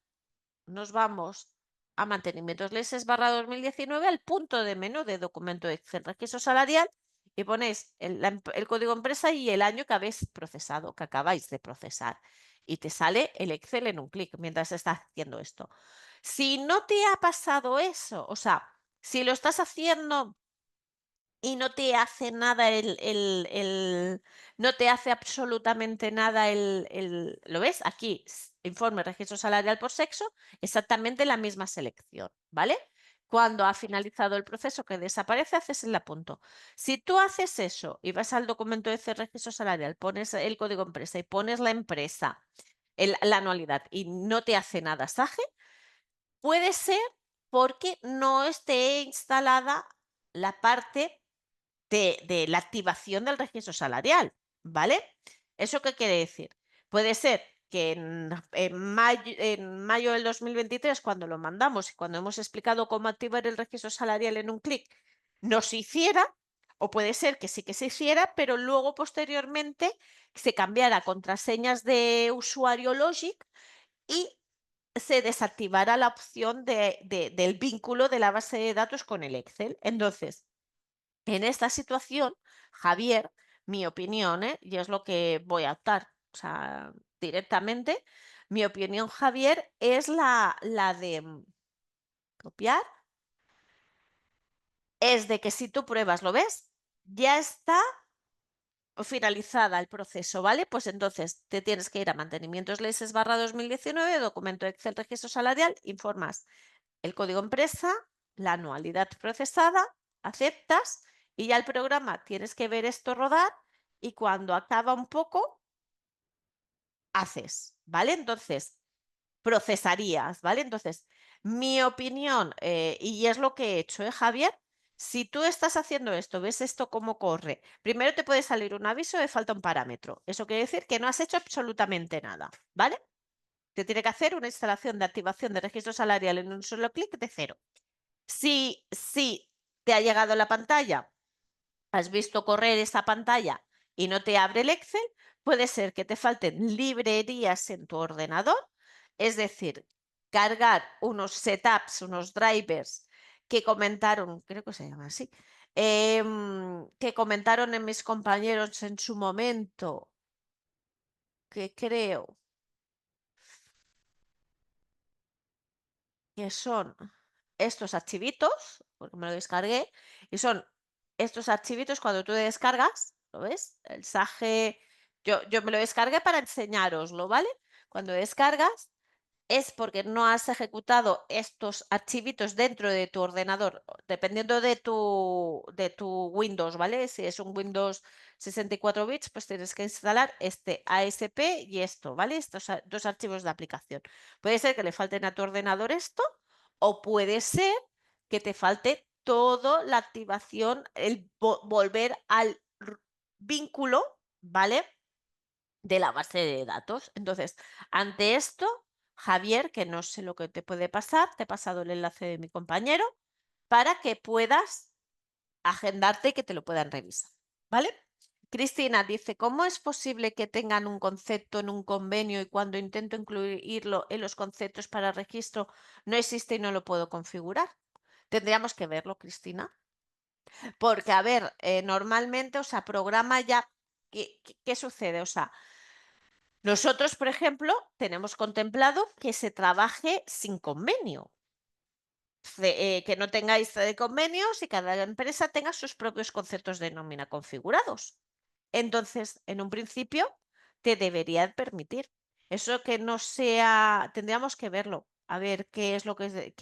nos vamos a mantenimientos leses /2019 al punto de menú de documento Excel registro salarial y ponéis el código empresa y el año que habéis procesado, que acabáis de procesar. Y te sale el Excel en un clic mientras estás haciendo esto. Si no te ha pasado eso, o sea, si lo estás haciendo y no te hace nada no te hace absolutamente nada ¿lo ves? Aquí, informe registro salarial por sexo, exactamente la misma selección, ¿vale? Cuando ha finalizado el proceso que desaparece, haces el apunto. Si tú haces eso y vas al documento de registro salarial, pones el código empresa y pones la empresa, la anualidad y no te hace nada SAGE, puede ser porque no esté instalada la parte de la activación del registro salarial, ¿vale? ¿Eso qué quiere decir? Puede ser que en mayo del 2023, cuando lo mandamos y cuando hemos explicado cómo activar el registro salarial en un clic, no se hiciera, o puede ser que sí que se hiciera, pero luego posteriormente se cambiara contraseñas de usuario Logic y se desactivará la opción del vínculo de la base de datos con el Excel. Entonces, en esta situación, Javier, mi opinión, y es lo que voy a optar, o sea, directamente, mi opinión, Javier, es la de copiar, es de que si tú pruebas, ¿lo ves? Ya está finalizada el proceso, ¿vale? Pues entonces te tienes que ir a mantenimientos leses /2019, documento Excel registro salarial, informas el código empresa, la anualidad procesada, aceptas y ya el programa tienes que ver esto rodar y cuando acaba un poco, haces, ¿vale? Entonces, procesarías, ¿vale? Entonces, mi opinión, y es lo que he hecho, Javier? Si tú estás haciendo esto, ves esto cómo corre, primero te puede salir un aviso de falta un parámetro. Eso quiere decir que no has hecho absolutamente nada, ¿vale? Te tiene que hacer una instalación de activación de registro salarial en un solo clic de cero. Si te ha llegado la pantalla, has visto correr esa pantalla y no te abre el Excel, puede ser que te falten librerías en tu ordenador, es decir, cargar unos setups, unos drivers que comentaron, creo que se llama así, que comentaron en mis compañeros en su momento, que creo que son estos archivitos, porque me lo descargué, y son estos archivitos cuando tú descargas, ¿lo ves? El SAGE, yo me lo descargué para enseñároslo, ¿vale? Cuando descargas es porque no has ejecutado estos archivitos dentro de tu ordenador, dependiendo de tu Windows, ¿vale? Si es un Windows 64 bits, pues tienes que instalar este ASP y esto, ¿vale? Estos dos archivos de aplicación. Puede ser que le falten a tu ordenador esto o puede ser que te falte toda la activación, el volver al vínculo, ¿vale? De la base de datos. Entonces, ante esto, Javier, que no sé lo que te puede pasar, te he pasado el enlace de mi compañero para que puedas agendarte y que te lo puedan revisar, ¿vale? Cristina dice, ¿cómo es posible que tengan un concepto en un convenio y cuando intento incluirlo en los conceptos para registro no existe y no lo puedo configurar? Tendríamos que verlo, Cristina, porque, a ver, normalmente, o sea, programa ya, ¿qué sucede? O sea, nosotros, por ejemplo, tenemos contemplado que se trabaje sin convenio, que no tengáis convenios y cada empresa tenga sus propios conceptos de nómina configurados. Entonces, en un principio, te debería permitir. Eso que no sea, tendríamos que verlo, a ver qué es lo que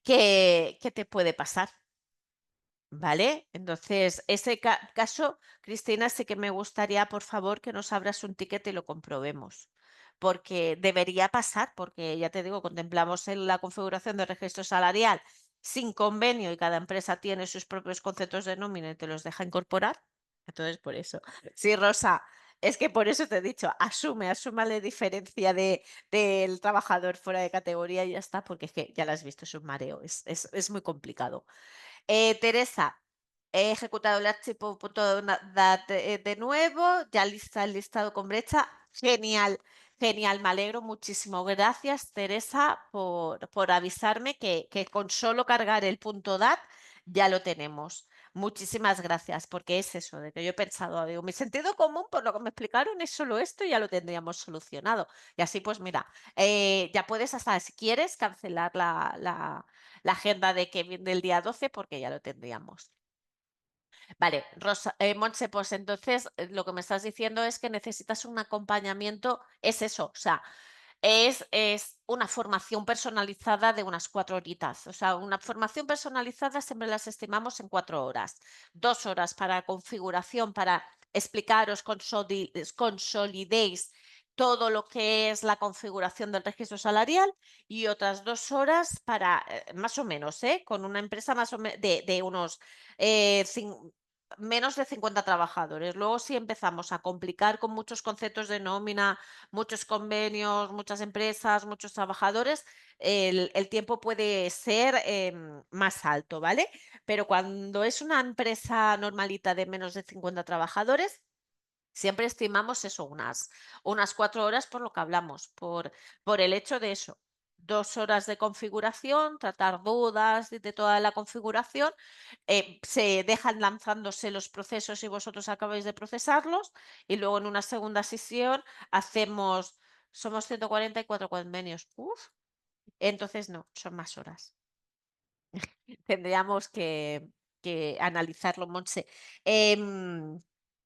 te puede pasar. ¿Vale? Entonces, ese caso, Cristina, sí que me gustaría, por favor, que nos abras un ticket y lo comprobemos. Porque debería pasar, porque ya te digo, contemplamos en la configuración de registro salarial sin convenio y cada empresa tiene sus propios conceptos de nómina y te los deja incorporar. Entonces, por eso. Sí, Rosa, es que por eso te he dicho, asume la diferencia del trabajador fuera de categoría y ya está, porque es que ya lo has visto, es un mareo, es muy complicado. Teresa, he ejecutado el archivo.dat de nuevo, ya lista el listado con brecha. Genial, genial, me alegro muchísimo. Gracias, Teresa, por avisarme que con solo cargar el punto .dat ya lo tenemos. Muchísimas gracias, porque es eso, de que yo he pensado, digo, mi sentido común, por lo que me explicaron, es solo esto y ya lo tendríamos solucionado. Y así, pues mira, ya puedes hasta, si quieres, cancelar la agenda del día 12 porque ya lo tendríamos. Vale, Rosa, Montse, pues entonces lo que me estás diciendo es que necesitas un acompañamiento, es eso, o sea, es una formación personalizada de unas 4 horitas. O sea, una formación personalizada siempre las estimamos en 4 horas. 2 horas para configuración, para explicaros, consolidéis todo lo que es la configuración del registro salarial y otras 2 horas para, más o menos, con una empresa más o menos de unos menos de 50 trabajadores. Luego, si empezamos a complicar con muchos conceptos de nómina, muchos convenios, muchas empresas, muchos trabajadores, el tiempo puede ser más alto, ¿vale? Pero cuando es una empresa normalita de menos de 50 trabajadores, siempre estimamos eso, unas 4 horas por lo que hablamos, por el hecho de eso. 2 horas de configuración, tratar dudas de toda la configuración, se dejan lanzándose los procesos y vosotros acabáis de procesarlos, y luego en una segunda sesión somos 144 convenios. Uf, entonces no, son más horas. Tendríamos que analizarlo, Monse.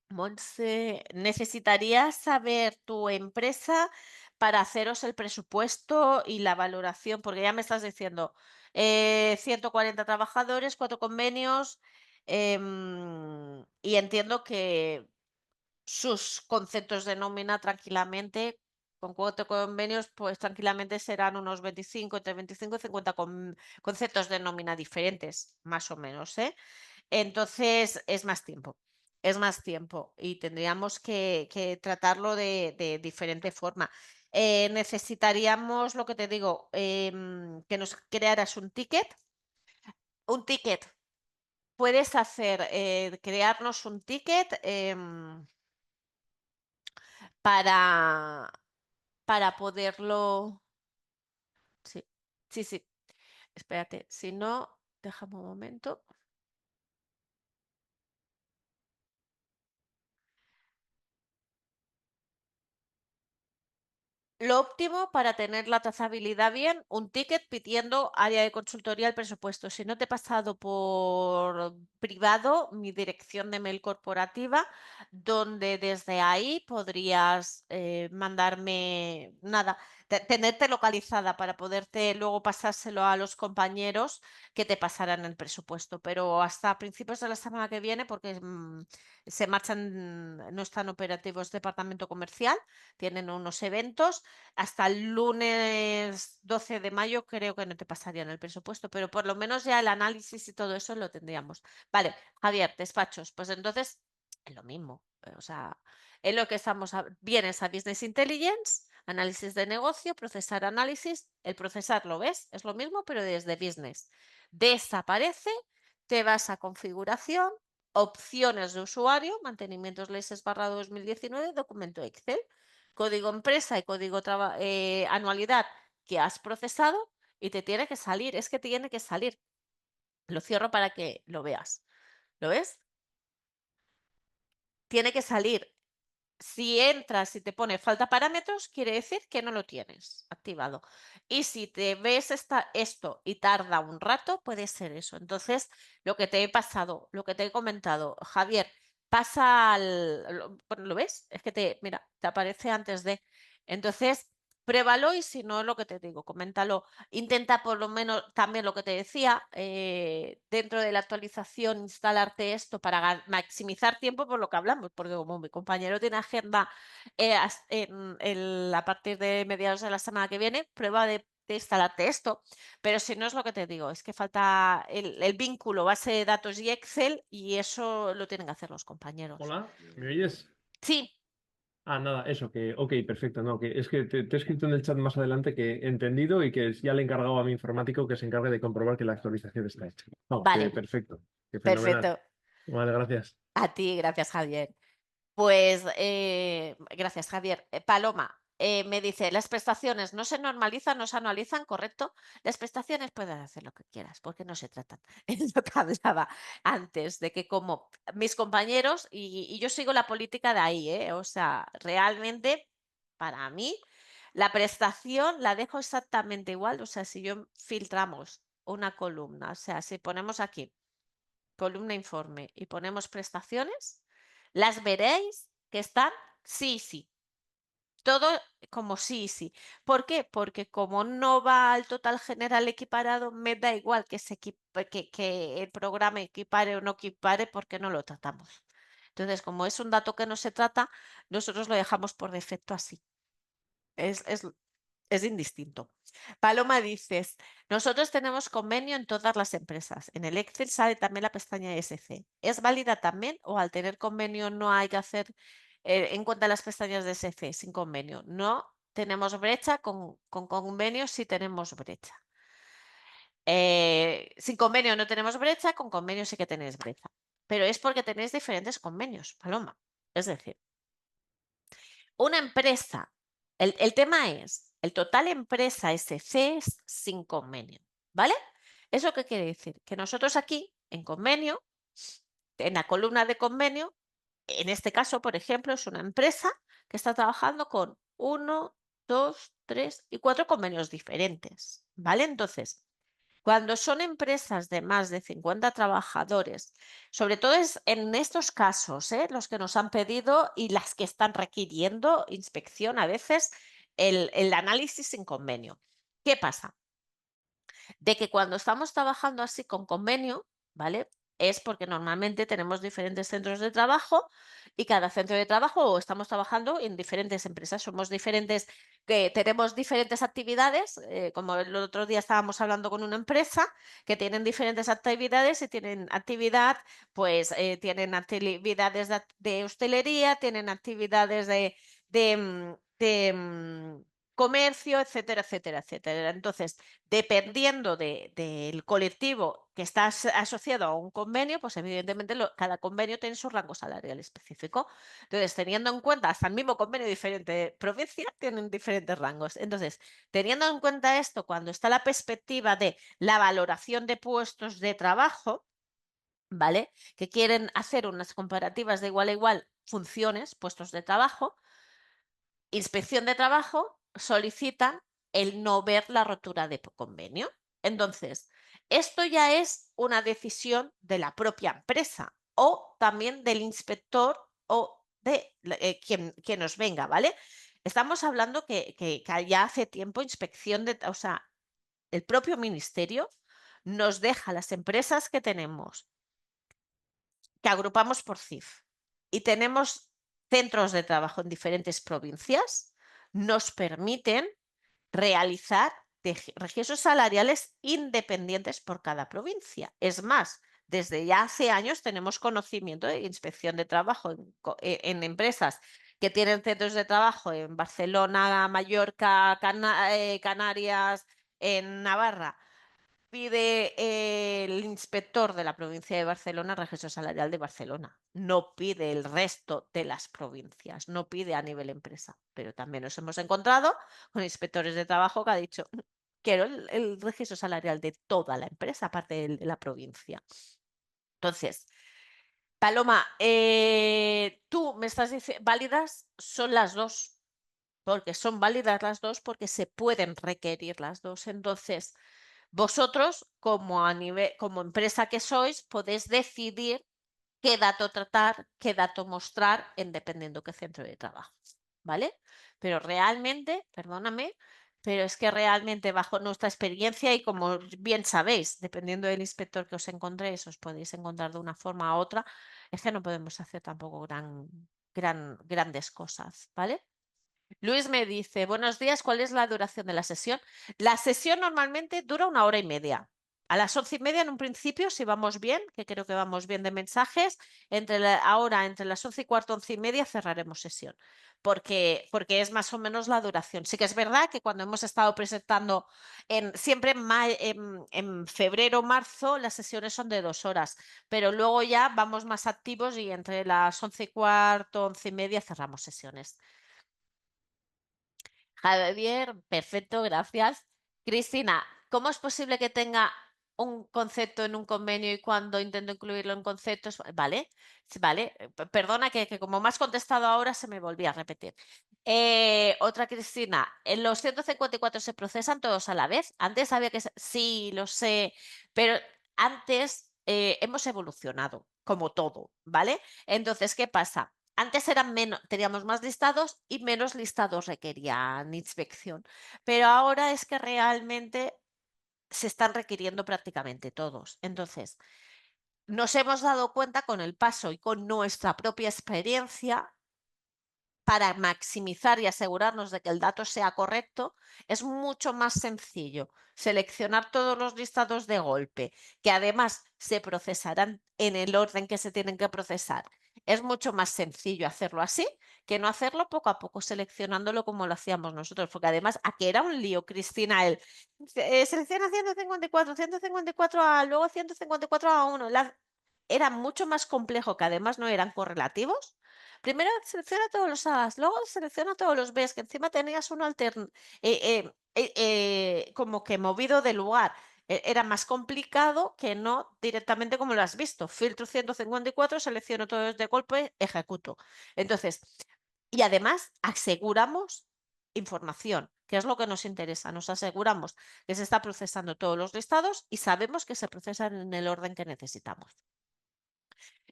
Monse, ¿necesitarías saber tu empresa para haceros el presupuesto y la valoración? Porque ya me estás diciendo 140 trabajadores, 4 convenios, y entiendo que sus conceptos de nómina tranquilamente, con 4 convenios, pues tranquilamente serán unos 25, entre 25 y 50 conceptos de nómina diferentes, más o menos, ¿eh? Entonces es más tiempo. Es más tiempo y tendríamos que tratarlo de diferente forma. Necesitaríamos, lo que te digo, que nos crearas un ticket. Un ticket. Puedes crearnos un ticket para, para poderlo. Sí, sí, sí. Espérate, si no, déjame un momento. Lo óptimo para tener la trazabilidad bien, un ticket pidiendo área de consultoría al presupuesto. Si no te he pasado por privado mi dirección de mail corporativa, donde desde ahí podrías mandarme, nada, tenerte localizada para poderte luego pasárselo a los compañeros que te pasaran el presupuesto. Pero hasta principios de la semana que viene, porque se marchan, no están operativos departamento comercial, tienen unos eventos. Hasta el lunes 12 de mayo creo que no te pasarían el presupuesto, pero por lo menos ya el análisis y todo eso lo tendríamos. Vale, Javier, despachos. Pues entonces es lo mismo. O sea, es lo que vienes a Business Intelligence, análisis de negocio, procesar análisis. El procesar lo ves, es lo mismo, pero desde Business. Desaparece, te vas a configuración, opciones de usuario, mantenimientos leses barra 2019, documento Excel, código empresa y código anualidad que has procesado y te tiene que salir. Es que te tiene que salir. Lo cierro para que lo veas. ¿Lo ves? Tiene que salir. Si entras y te pone falta parámetros, quiere decir que no lo tienes activado. Y si te ves esto y tarda un rato, puede ser eso. Entonces, lo que te he pasado, lo que te he comentado, Javier, pasa ¿lo ves? Es que mira, te aparece antes de. Entonces, pruébalo y si no, es lo que te digo, coméntalo. Intenta por lo menos también lo que te decía, dentro de la actualización, instalarte esto para maximizar tiempo por lo que hablamos, porque como mi compañero tiene agenda a partir de mediados de la semana que viene, prueba de instalarte esto. Pero si no, es lo que te digo, es que falta el vínculo base de datos y Excel y eso lo tienen que hacer los compañeros. Hola, ¿me oyes? Sí, Ah, nada, eso, ok, perfecto. No, que es que te he escrito en el chat más adelante que he entendido y que ya le he encargado a mi informático que se encargue de comprobar que la actualización está hecha. No, que vale, perfecto, que fenomenal. perfecto. Vale, gracias. A ti, gracias, Javier. Pues gracias, Javier. Paloma me dice, las prestaciones no se normalizan, no se anualizan, ¿correcto? Las prestaciones puedes hacer lo que quieras, porque no se tratan. Es lo que hablaba antes, de que como mis compañeros, y yo sigo la política de ahí, o sea, realmente, para mí, la prestación la dejo exactamente igual. O sea, si yo filtramos una columna, o sea, si ponemos aquí columna informe y ponemos prestaciones, las veréis que están sí, sí. Todo como sí, sí. ¿Por qué? Porque como no va al total general equiparado, me da igual que el programa equipare o no equipare porque no lo tratamos. Entonces, como es un dato que no se trata, nosotros lo dejamos por defecto así. Es es indistinto. Paloma dices, nosotros tenemos convenio en todas las empresas. En el Excel sale también la pestaña SC. ¿Es válida también o al tener convenio no hay que hacer en cuenta las pestañas de SC sin convenio? No tenemos brecha, con convenio sí tenemos brecha. Sin convenio no tenemos brecha, con convenio sí que tenéis brecha. Pero es porque tenéis diferentes convenios, Paloma. Es decir, una empresa, el tema es, el total empresa SC es sin convenio, ¿vale? ¿Eso qué quiere decir? Que nosotros aquí, en convenio, en la columna de convenio, en este caso, por ejemplo, es una empresa que está trabajando con 1, 2, 3 y 4 convenios diferentes, ¿vale? Entonces, cuando son empresas de más de 50 trabajadores, sobre todo es en estos casos, los que nos han pedido y las que están requiriendo inspección a veces, el análisis sin convenio. ¿Qué pasa? De que cuando estamos trabajando así con convenio, ¿vale? Es porque normalmente tenemos diferentes centros de trabajo y cada centro de trabajo o estamos trabajando en diferentes empresas, somos diferentes, que tenemos diferentes actividades, como el otro día estábamos hablando con una empresa que tienen diferentes actividades y tienen actividad, pues tienen actividades de hostelería, tienen actividades de comercio, etcétera, etcétera, etcétera. Entonces, dependiendo del colectivo que está asociado a un convenio, pues evidentemente cada convenio tiene su rango salarial específico. Entonces, teniendo en cuenta, hasta el mismo convenio de diferente provincia, tienen diferentes rangos. Entonces, teniendo en cuenta esto, cuando está la perspectiva de la valoración de puestos de trabajo, ¿vale? Que quieren hacer unas comparativas de igual a igual funciones, puestos de trabajo, Inspección de Trabajo solicita el no ver la rotura de convenio. Entonces, esto ya es una decisión de la propia empresa o también del inspector o de quien nos venga, ¿vale? Estamos hablando que ya hace tiempo inspección de, o sea, el propio ministerio nos deja a las empresas que tenemos, que agrupamos por CIF y tenemos centros de trabajo en diferentes provincias, nos permiten realizar registros salariales independientes por cada provincia. Es más, desde ya hace años tenemos conocimiento de inspección de trabajo en empresas que tienen centros de trabajo en Barcelona, Mallorca, Canarias, en Navarra. Pide el inspector de la provincia de Barcelona registro salarial de Barcelona. No pide el resto de las provincias, no pide a nivel empresa. Pero también nos hemos encontrado con inspectores de trabajo que ha dicho, quiero el registro salarial de toda la empresa, aparte de la provincia. Entonces, Paloma, tú me estás diciendo, válidas son las dos, porque son válidas las dos porque se pueden requerir las dos. Entonces, vosotros, como empresa que sois, podéis decidir qué dato tratar, qué dato mostrar, dependiendo qué centro de trabajo, ¿vale? Pero realmente, perdóname, pero es que realmente bajo nuestra experiencia y como bien sabéis, dependiendo del inspector que os encontréis, os podéis encontrar de una forma u otra, es que no podemos hacer tampoco grandes cosas, ¿vale? Luis me dice, buenos días, ¿cuál es la duración de la sesión? La sesión normalmente dura 1 hora y media. A las 11:30 en un principio, si vamos bien, que creo que vamos bien de mensajes, ahora entre las 11:15, 11:30 cerraremos sesión, porque es más o menos la duración. Sí que es verdad que cuando hemos estado presentando siempre en febrero o marzo, las sesiones son de 2 horas, pero luego ya vamos más activos y entre las 11:15, 11:30 cerramos sesiones. Javier, perfecto, gracias. Cristina, ¿cómo es posible que tenga un concepto en un convenio y cuando intento incluirlo en conceptos? Vale, vale. Perdona que como me has contestado ahora se me volvía a repetir. Otra Cristina, ¿en los 154 se procesan todos a la vez? Antes sabía que sí, lo sé, pero antes hemos evolucionado, como todo, ¿vale? Entonces, ¿qué pasa? Antes teníamos más listados y menos listados requerían inspección, pero ahora es que realmente se están requiriendo prácticamente todos. Entonces, nos hemos dado cuenta con el paso y con nuestra propia experiencia para maximizar y asegurarnos de que el dato sea correcto, es mucho más sencillo seleccionar todos los listados de golpe, que además se procesarán en el orden que se tienen que procesar. Es mucho más sencillo hacerlo así que no hacerlo poco a poco, seleccionándolo como lo hacíamos nosotros, porque además aquí era un lío, Cristina, selecciona 154, 154A, luego 154A1, era mucho más complejo, que además no eran correlativos. Primero selecciona todos los A's, luego selecciona todos los B's, que encima tenías uno como que movido de lugar. Era más complicado que no directamente como lo has visto. Filtro 154, selecciono todos de golpe, ejecuto. Entonces, y además aseguramos información, que es lo que nos interesa. Nos aseguramos que se está procesando todos los listados y sabemos que se procesan en el orden que necesitamos.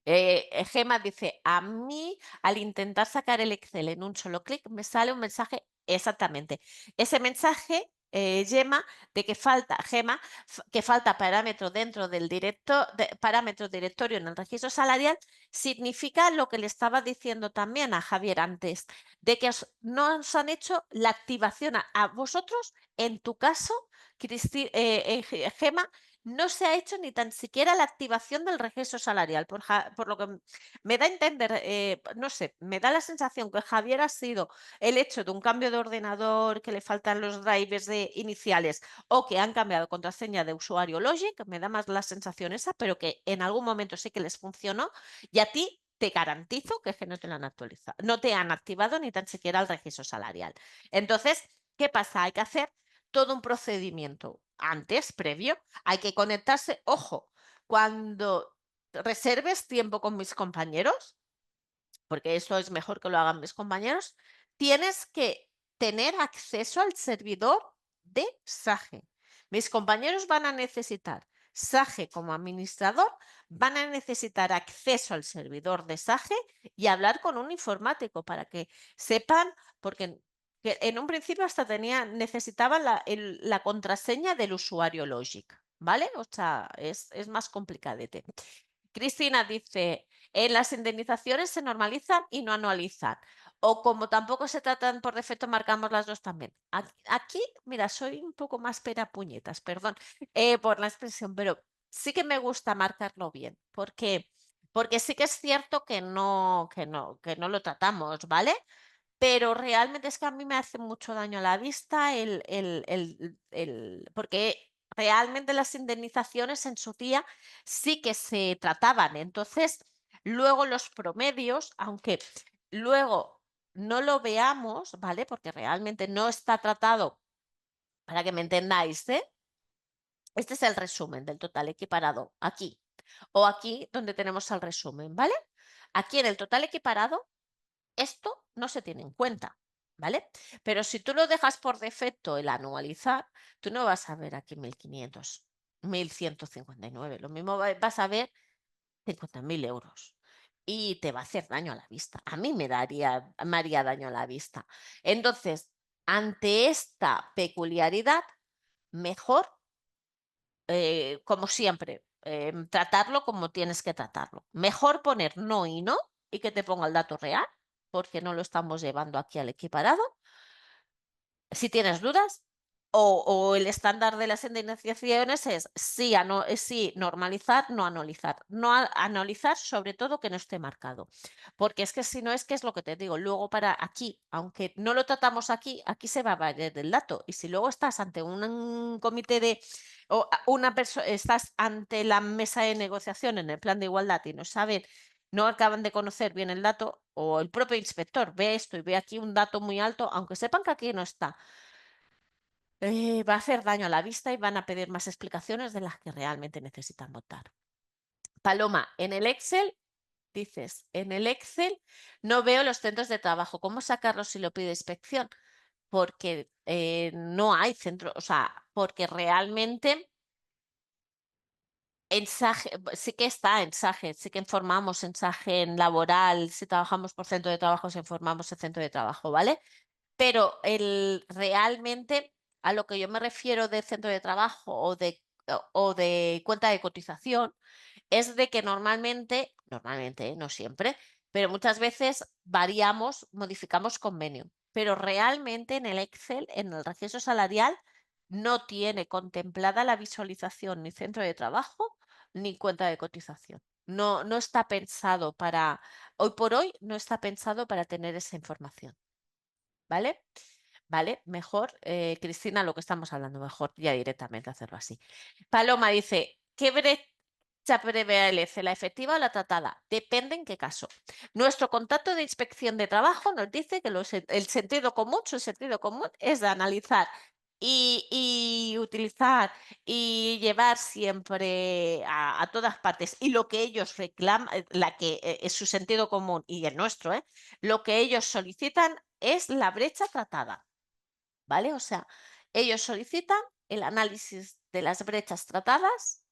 Gema dice, a mí al intentar sacar el Excel en un solo clic me sale un mensaje exactamente. Ese mensaje, Gema, de que falta, que falta parámetro dentro del parámetro directorio en el registro salarial, significa lo que le estaba diciendo también a Javier antes, de que no os han hecho la activación a vosotros, en tu caso, Gema, no se ha hecho ni tan siquiera la activación del registro salarial, por lo que me da a entender, no sé, me da la sensación que Javier ha sido el hecho de un cambio de ordenador, que le faltan los drivers iniciales o que han cambiado contraseña de usuario Logic, me da más la sensación esa, pero que en algún momento sí que les funcionó y a ti te garantizo que no te lo han actualizado, no te han activado ni tan siquiera el registro salarial. Entonces, ¿qué pasa? Hay que hacer todo un procedimiento antes, previo, hay que conectarse. Ojo, cuando reserves tiempo con mis compañeros, porque eso es mejor que lo hagan mis compañeros, tienes que tener acceso al servidor de SAGE. Mis compañeros van a necesitar SAGE como administrador, van a necesitar acceso al servidor de SAGE y hablar con un informático para que sepan, porque en un principio hasta necesitaban la contraseña del usuario Logic, ¿vale? O sea, es más complicadete. Cristina dice, las indemnizaciones se normalizan y no anualizan. O como tampoco se tratan por defecto, marcamos las dos también. Aquí, mira, soy un poco más pera puñetas, perdón por la expresión, pero sí que me gusta marcarlo bien, porque sí que es cierto que que no lo tratamos, ¿vale? Pero realmente es que a mí me hace mucho daño a la vista porque realmente las indemnizaciones en su día sí que se trataban. Entonces, luego los promedios, aunque luego no lo veamos, ¿vale? Porque realmente no está tratado, para que me entendáis, ¿eh? Este es el resumen del total equiparado, aquí. O aquí donde tenemos el resumen, ¿vale? Aquí en el total equiparado esto no se tiene en cuenta, ¿vale? Pero si tú lo dejas por defecto el anualizar, tú no vas a ver aquí 1.500, 1.159. Lo mismo vas a ver 50.000 euros y te va a hacer daño a la vista. A mí me haría daño a la vista. Entonces, ante esta peculiaridad, mejor, como siempre, tratarlo como tienes que tratarlo. Mejor poner no y no y que te ponga el dato real, porque no lo estamos llevando aquí al equiparado. Si tienes dudas, o el estándar de las indemnizaciones es sí, sí normalizar, no anualizar. No anualizar, sobre todo que no esté marcado. Porque es que si no, es que es lo que te digo. Luego para aquí, aunque no lo tratamos aquí, aquí se va a valer el dato. Y si luego estás ante un comité o una persona, estás ante la mesa de negociación en el plan de igualdad y no acaban de conocer bien el dato, o el propio inspector ve esto y ve aquí un dato muy alto, aunque sepan que aquí no está, va a hacer daño a la vista y van a pedir más explicaciones de las que realmente necesitan votar. Paloma, en el Excel, dices, en el Excel no veo los centros de trabajo. ¿Cómo sacarlos si lo pide inspección? Porque no hay centro, o sea, porque realmente en SAGE, sí que está en SAGE, sí que informamos en SAGE, en laboral, si trabajamos por centro de trabajo, informamos en centro de trabajo, ¿vale? Pero realmente a lo que yo me refiero de centro de trabajo o de cuenta de cotización es de que normalmente, no siempre, pero muchas veces variamos, modificamos convenio. Pero realmente en el Excel, en el registro salarial, no tiene contemplada la visualización ni centro de trabajo ni cuenta de cotización. No, no está pensado para, hoy por hoy, no está pensado para tener esa información. ¿Vale? Vale, mejor, Cristina, lo que estamos hablando, mejor ya directamente hacerlo así. Paloma dice, ¿qué brecha prevalece, la efectiva o la tratada? Depende en qué caso. Nuestro contrato de inspección de trabajo nos dice que el sentido común, su sentido común es de analizar y utilizar y llevar siempre a todas partes. Y lo que ellos reclaman, es su sentido común y el nuestro, lo que ellos solicitan es la brecha tratada. ¿Vale? O sea, ellos solicitan el análisis de las brechas tratadas,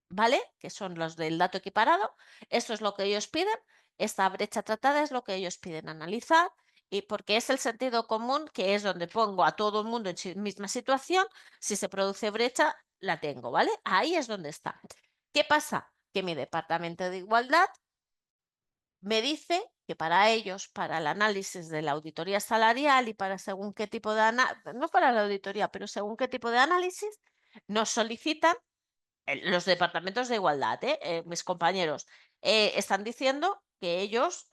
¿vale? Que son los del dato equiparado. Esto es lo que ellos piden. Esta brecha tratada es lo que ellos piden analizar y porque es el sentido común, que es donde pongo a todo el mundo en misma situación. Si se produce brecha, la tengo, ¿vale? Ahí es donde está. ¿Qué pasa? Que mi departamento de igualdad me dice que para ellos, para el análisis de la auditoría salarial y para según qué tipo de no para la auditoría, pero según qué tipo de análisis, nos solicitan los departamentos de igualdad, mis compañeros, están diciendo que ellos,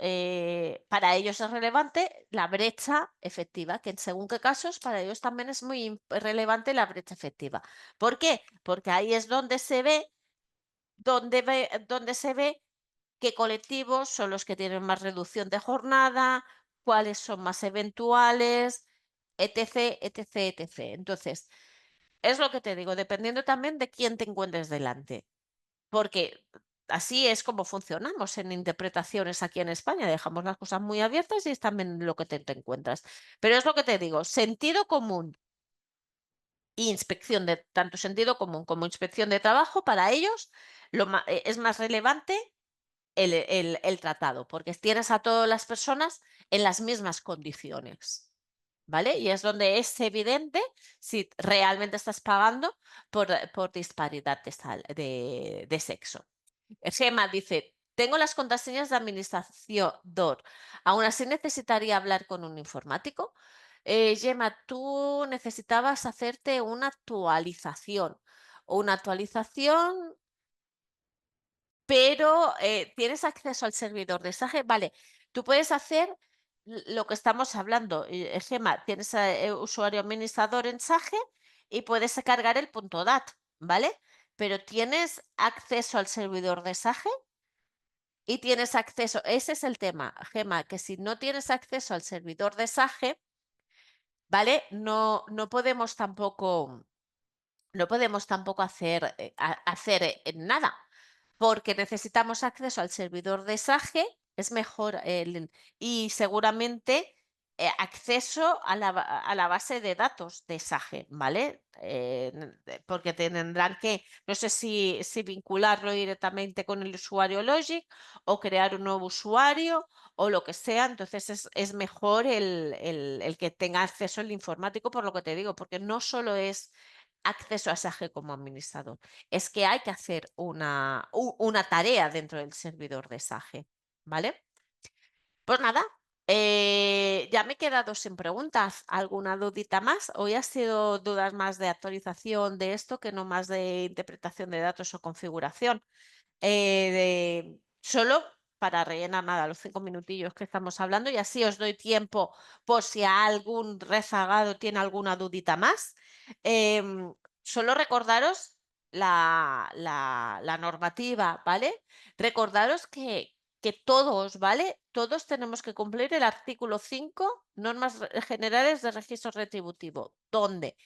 para ellos es relevante la brecha efectiva, que en según qué casos para ellos también es muy relevante la brecha efectiva. ¿Por qué? Porque ahí es donde se ve, donde se ve qué colectivos son los que tienen más reducción de jornada, cuáles son más eventuales, etc, etc, etc. Entonces, es lo que te digo, dependiendo también de quién te encuentres delante, porque así es como funcionamos en interpretaciones aquí en España, dejamos las cosas muy abiertas y es también lo que te encuentras. Pero es lo que te digo, sentido común e inspección de tanto sentido común como inspección de trabajo, para ellos es más relevante el tratado, porque tienes a todas las personas en las mismas condiciones, ¿vale? Y es donde es evidente si realmente estás pagando por disparidad de sexo. Gemma dice, tengo las contraseñas de administrador, aún así necesitaría hablar con un informático. Gemma, tú necesitabas hacerte una actualización o una actualización pero tienes acceso al servidor de SAGE. Vale, tú puedes hacer lo que estamos hablando. Gemma, tienes usuario administrador en SAGE y puedes cargar el punto .dat, ¿vale? Pero tienes acceso al servidor de SAGE y tienes acceso, ese es el tema, Gemma, que si no tienes acceso al servidor de SAGE, ¿vale? No podemos tampoco hacer, nada, porque necesitamos acceso al servidor de SAGE, es mejor y seguramente acceso a la base de datos de SAGE, ¿vale? Porque tendrán que, no sé si vincularlo directamente con el usuario Logic o crear un nuevo usuario o lo que sea, entonces es mejor el que tenga acceso el informático, por lo que te digo, porque no solo es acceso a SAGE como administrador. Es que hay que hacer una tarea dentro del servidor de SAGE, ¿vale? Pues nada, ya me he quedado sin preguntas. ¿Alguna dudita más? Hoy ha sido dudas más de actualización de esto que no más de interpretación de datos o configuración. Solo para rellenar nada los 5 minutillos que estamos hablando y así os doy tiempo por si algún rezagado tiene alguna dudita más. Solo recordaros la normativa, ¿vale? Recordaros que todos, ¿vale? Todos tenemos que cumplir el artículo 5, normas generales de registro retributivo, donde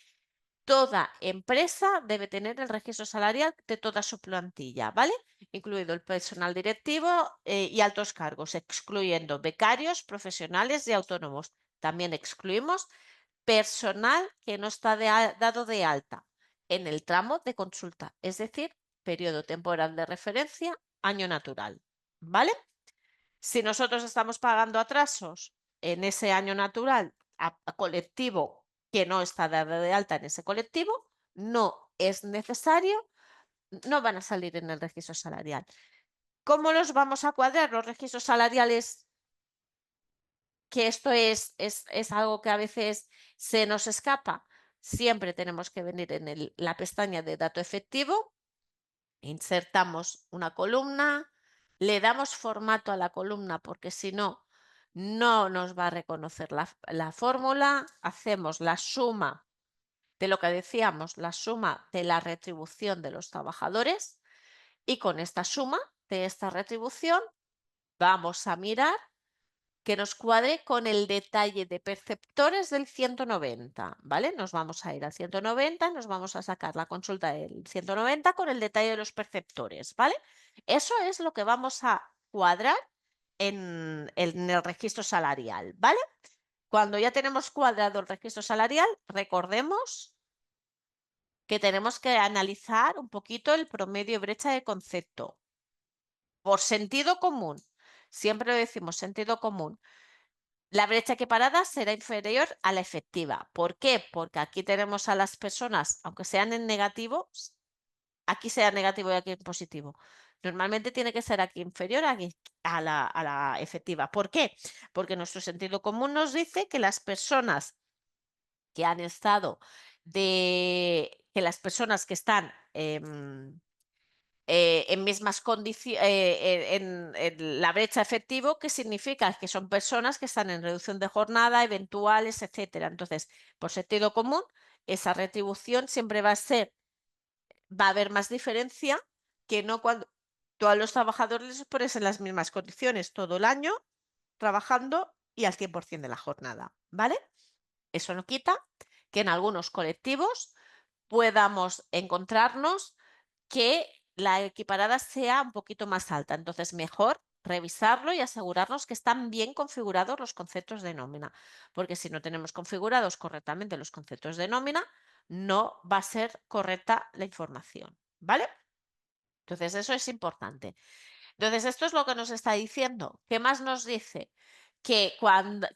toda empresa debe tener el registro salarial de toda su plantilla, ¿vale? Incluido el personal directivo y altos cargos, excluyendo becarios, profesionales y autónomos. También excluimos personal que no está dado de alta en el tramo de consulta, es decir, periodo temporal de referencia, año natural, ¿vale? Si nosotros estamos pagando atrasos en ese año natural a colectivo que no está dado de alta en ese colectivo, no es necesario, no van a salir en el registro salarial. ¿Cómo los vamos a cuadrar los registros salariales? Que esto es algo que a veces se nos escapa. Siempre tenemos que venir en la pestaña de dato efectivo, insertamos una columna, le damos formato a la columna porque si no, no nos va a reconocer la fórmula, hacemos la suma de lo que decíamos, la suma de la retribución de los trabajadores y con esta suma de esta retribución vamos a mirar que nos cuadre con el detalle de perceptores del 190, ¿vale? Nos vamos a ir al 190 y nos vamos a sacar la consulta del 190 con el detalle de los perceptores, ¿vale? Eso es lo que vamos a cuadrar en el registro salarial, ¿vale? Cuando ya tenemos cuadrado el registro salarial, recordemos que tenemos que analizar un poquito el promedio y brecha de concepto. Por sentido común, siempre lo decimos, sentido común. La brecha equiparada será inferior a la efectiva. ¿Por qué? Porque aquí tenemos a las personas, aunque sean en negativo, aquí sea negativo y aquí en positivo. Normalmente tiene que ser aquí inferior a la efectiva. ¿Por qué? Porque nuestro sentido común nos dice que las personas que han estado que las personas que están en mismas condiciones, en la brecha efectivo, que significa que son personas que están en reducción de jornada, eventuales, etcétera. Entonces, por sentido común, esa retribución siempre va a haber más diferencia que no cuando todos los trabajadores les pones en las mismas condiciones todo el año trabajando y al 100% de la jornada, ¿vale? Eso no quita que en algunos colectivos podamos encontrarnos que la equiparada sea un poquito más alta. Entonces, mejor revisarlo y asegurarnos que están bien configurados los conceptos de nómina, porque si no tenemos configurados correctamente los conceptos de nómina, no va a ser correcta la información, ¿vale? Entonces, eso es importante. Entonces, esto es lo que nos está diciendo. ¿Qué más nos dice? Que cuando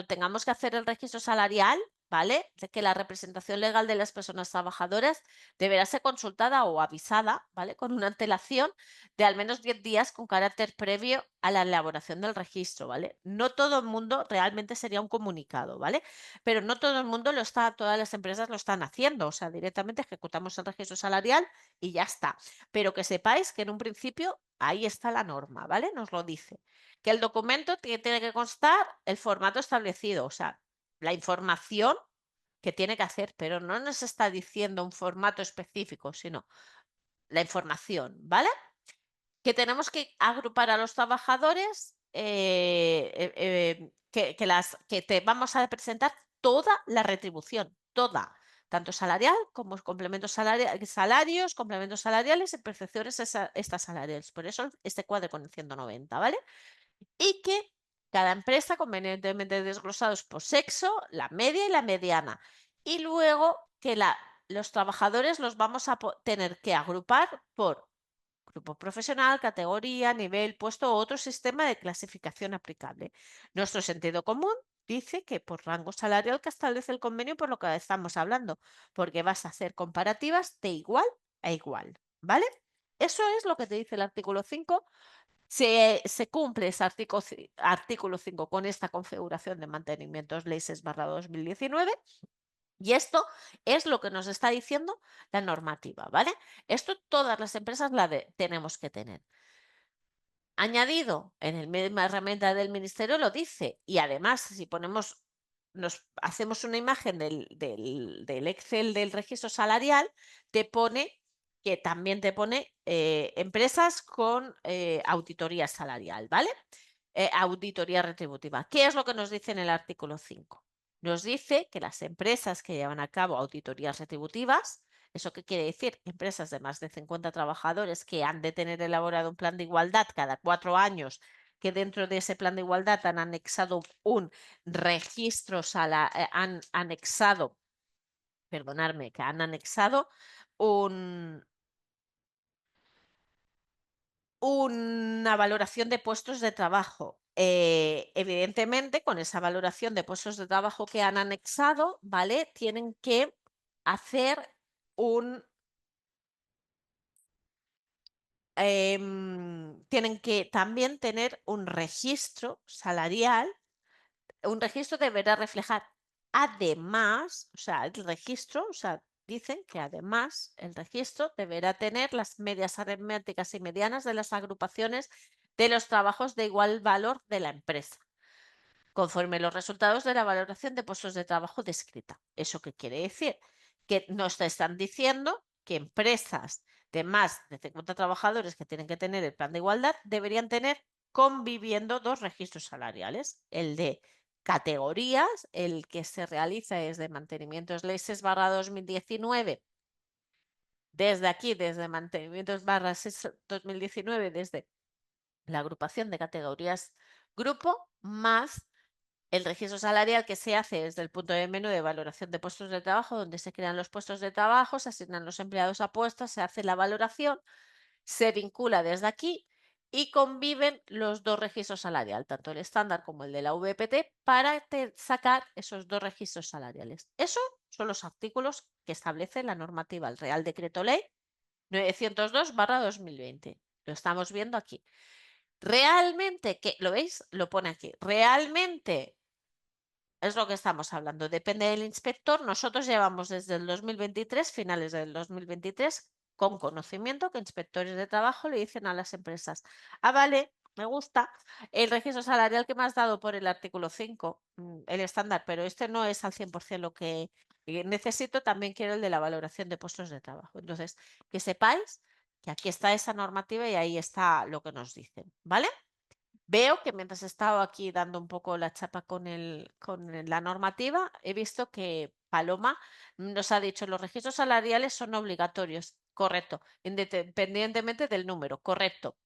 tengamos que hacer el registro salarial, ¿vale? Que la representación legal de las personas trabajadoras deberá ser consultada o avisada, ¿vale? Con una antelación de al menos 10 días con carácter previo a la elaboración del registro, ¿vale? No todo el mundo realmente sería un comunicado, ¿vale? Pero no todo el mundo todas las empresas lo están haciendo, o sea, directamente ejecutamos el registro salarial y ya está. Pero que sepáis que en un principio ahí está la norma, ¿vale? Nos lo dice. Que el documento tiene que constar el formato establecido, o sea, la información que tiene que hacer, pero no nos está diciendo un formato específico, sino la información, ¿vale? Que tenemos que agrupar a los trabajadores, que te vamos a presentar toda la retribución, toda, tanto salarial como complementos salarios, complementos salariales y percepciones extrasalariales. Por eso este cuadro con el 190, ¿vale? Y que cada empresa convenientemente desglosados por sexo, la media y la mediana. Y luego que los trabajadores los vamos a tener que agrupar por grupo profesional, categoría, nivel, puesto u otro sistema de clasificación aplicable. Nuestro sentido común dice que por rango salarial que establece el convenio por lo que estamos hablando, porque vas a hacer comparativas de igual a igual, ¿vale? Eso es lo que te dice el artículo 5. Se cumple ese artículo 5 con esta configuración de mantenimientos ley 6/2019 y esto es lo que nos está diciendo la normativa, ¿vale? Esto todas las empresas tenemos que tener. Añadido en la misma herramienta del ministerio lo dice y además si nos hacemos una imagen del Excel del registro salarial, también te pone empresas con auditoría salarial, ¿vale? Auditoría retributiva. ¿Qué es lo que nos dice en el artículo 5? Nos dice que las empresas que llevan a cabo auditorías retributivas, ¿eso qué quiere decir? Empresas de más de 50 trabajadores que han de tener elaborado un plan de igualdad cada 4 años, que dentro de ese plan de igualdad han anexado un registro, han anexado, perdonadme, que han anexado una valoración de puestos de trabajo. Evidentemente, con esa valoración de puestos de trabajo que han anexado, ¿vale? Tienen que hacer tienen que también tener un registro salarial. Un registro deberá reflejar además, o sea, el registro, o sea, dicen que además el registro deberá tener las medias aritméticas y medianas de las agrupaciones de los trabajos de igual valor de la empresa, conforme los resultados de la valoración de puestos de trabajo descrita. ¿Eso qué quiere decir? Que nos están diciendo que empresas de más de 50 trabajadores que tienen que tener el plan de igualdad deberían tener conviviendo dos registros salariales, el de categorías, el que se realiza es de mantenimientos leyes /2019, desde aquí, desde mantenimientos /2019, desde la agrupación de categorías grupo, más el registro salarial que se hace desde el punto de menú de valoración de puestos de trabajo, donde se crean los puestos de trabajo, se asignan los empleados a puestos, se hace la valoración, se vincula desde aquí y conviven los dos registros salariales, tanto el estándar como el de la VPT, para sacar esos dos registros salariales. Esos son los artículos que establece la normativa, el Real Decreto Ley 902/2020. Lo estamos viendo aquí. Realmente, ¿qué? ¿Lo veis? Lo pone aquí. Realmente es lo que estamos hablando. Depende del inspector. Nosotros llevamos desde el 2023, finales del 2023, con conocimiento que inspectores de trabajo le dicen a las empresas, vale, me gusta el registro salarial que me has dado por el artículo 5, el estándar, pero este no es al 100% lo que necesito, también quiero el de la valoración de puestos de trabajo. Entonces, que sepáis que aquí está esa normativa y ahí está lo que nos dicen, ¿vale? Veo que mientras he estado aquí dando un poco la chapa con la normativa, he visto que Paloma nos ha dicho los registros salariales son obligatorios. Correcto, independientemente del número, correcto.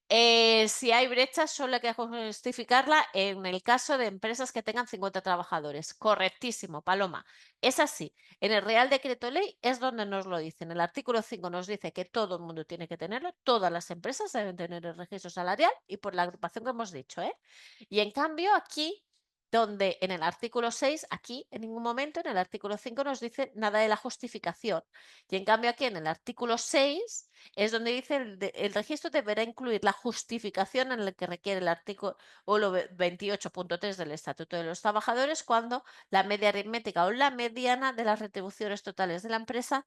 Si hay brechas, solo hay que justificarla en el caso de empresas que tengan 50 trabajadores. Correctísimo, Paloma. Es así. En el Real Decreto Ley es donde nos lo dicen. El artículo 5 nos dice que todo el mundo tiene que tenerlo, todas las empresas deben tener el registro salarial y por la agrupación que hemos dicho, ¿eh? Y en cambio aquí, donde en el artículo 6, aquí en ningún momento en el artículo 5 nos dice nada de la justificación. Y en cambio aquí en el artículo 6 es donde dice el registro deberá incluir la justificación en la que requiere el artículo 28.3 del Estatuto de los Trabajadores cuando la media aritmética o la mediana de las retribuciones totales de la empresa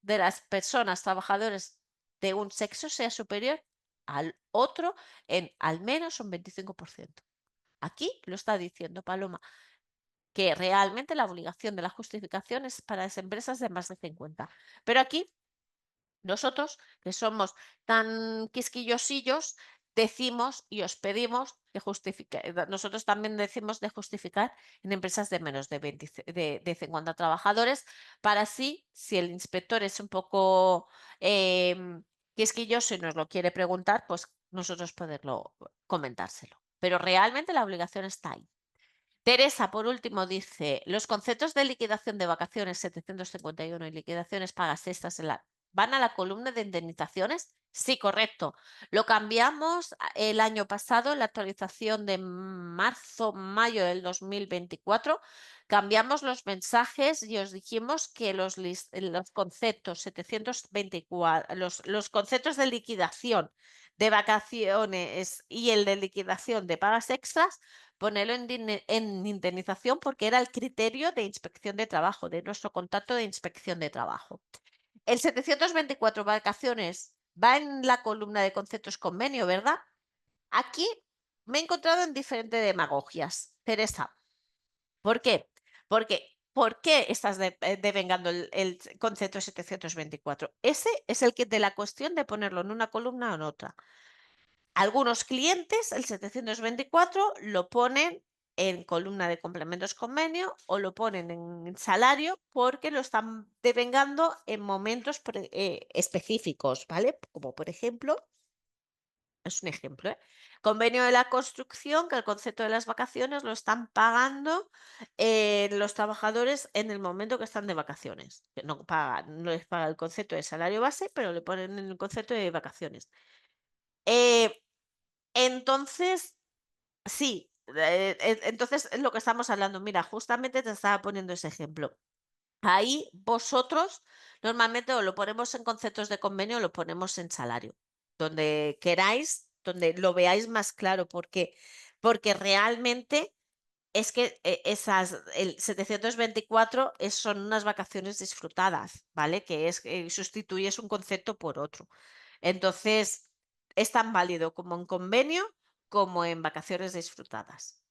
de las personas trabajadores de un sexo sea superior al otro en al menos un 25%. Aquí lo está diciendo Paloma, que realmente la obligación de la justificación es para las empresas de más de 50. Pero aquí nosotros, que somos tan quisquillosillos, decimos y os pedimos que nosotros también decimos de justificar en empresas de menos de 50 trabajadores, para así, si el inspector es un poco quisquilloso y nos lo quiere preguntar, pues nosotros poderlo comentárselo. Pero realmente la obligación está ahí. Teresa, por último, dice, los conceptos de liquidación de vacaciones 751 y liquidaciones pagas extras ¿van a la columna de indemnizaciones? Sí, correcto. Lo cambiamos el año pasado, en la actualización de marzo-mayo del 2024. Cambiamos los mensajes y os dijimos que los conceptos 724, los conceptos de liquidación de vacaciones y el de liquidación de pagas extras, ponerlo en indemnización porque era el criterio de inspección de trabajo, de nuestro contacto de inspección de trabajo. El 724 vacaciones va en la columna de conceptos convenio, ¿verdad? Aquí me he encontrado en diferentes demagogias. Teresa, ¿por qué? ¿Por qué estás devengando el concepto 724? Ese es el que de la cuestión de ponerlo en una columna o en otra. Algunos clientes, el 724, lo ponen en columna de complementos convenio o lo ponen en salario porque lo están devengando en momentos específicos, ¿vale? Como por ejemplo, es un ejemplo, ¿eh? Convenio de la construcción, que el concepto de las vacaciones lo están pagando los trabajadores en el momento que están de vacaciones. Que no les paga el concepto de salario base, pero le ponen en el concepto de vacaciones. Entonces, sí, entonces es lo que estamos hablando. Mira, justamente te estaba poniendo ese ejemplo. Ahí vosotros normalmente o lo ponemos en conceptos de convenio o lo ponemos en salario. donde queráis, donde lo veáis más claro, porque realmente es que el 724 son unas vacaciones disfrutadas, ¿vale? Que sustituyes un concepto por otro. Entonces, es tan válido como en convenio como en vacaciones disfrutadas.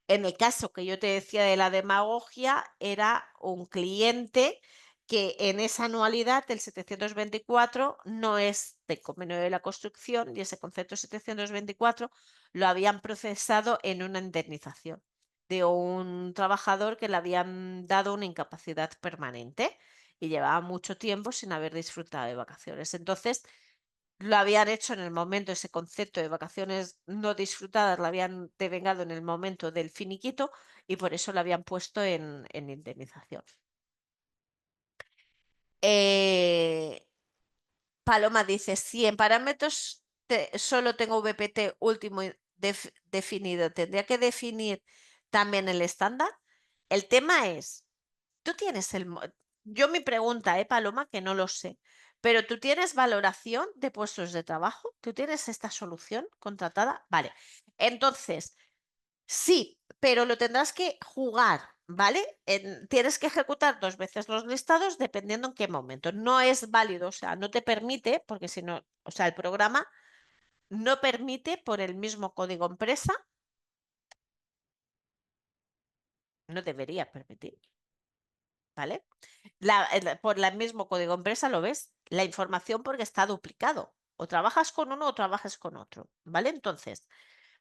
En el caso que yo te decía de la demagogia, era un cliente que en esa anualidad del 724 no es de convenio de la construcción y ese concepto 724 lo habían procesado en una indemnización de un trabajador que le habían dado una incapacidad permanente y llevaba mucho tiempo sin haber disfrutado de vacaciones. Entonces, lo habían hecho en el momento, ese concepto de vacaciones no disfrutadas, lo habían devengado en el momento del finiquito y por eso lo habían puesto en indemnización. Paloma dice, si en parámetros solo tengo VPT último definido, ¿tendría que definir también el estándar? El tema es, tú tienes yo mi pregunta, Paloma, que no lo sé, pero tú tienes valoración de puestos de trabajo, tú tienes esta solución contratada, vale. Entonces, sí, pero lo tendrás que jugar, ¿vale? Tienes que ejecutar 2 veces los listados dependiendo en qué momento. No es válido, o sea, no te permite, porque si no, o sea, el programa no permite por el mismo código empresa, no debería permitir, ¿vale? Por el mismo código empresa lo ves, la información porque está duplicado. O trabajas con uno o trabajas con otro, ¿vale? Entonces,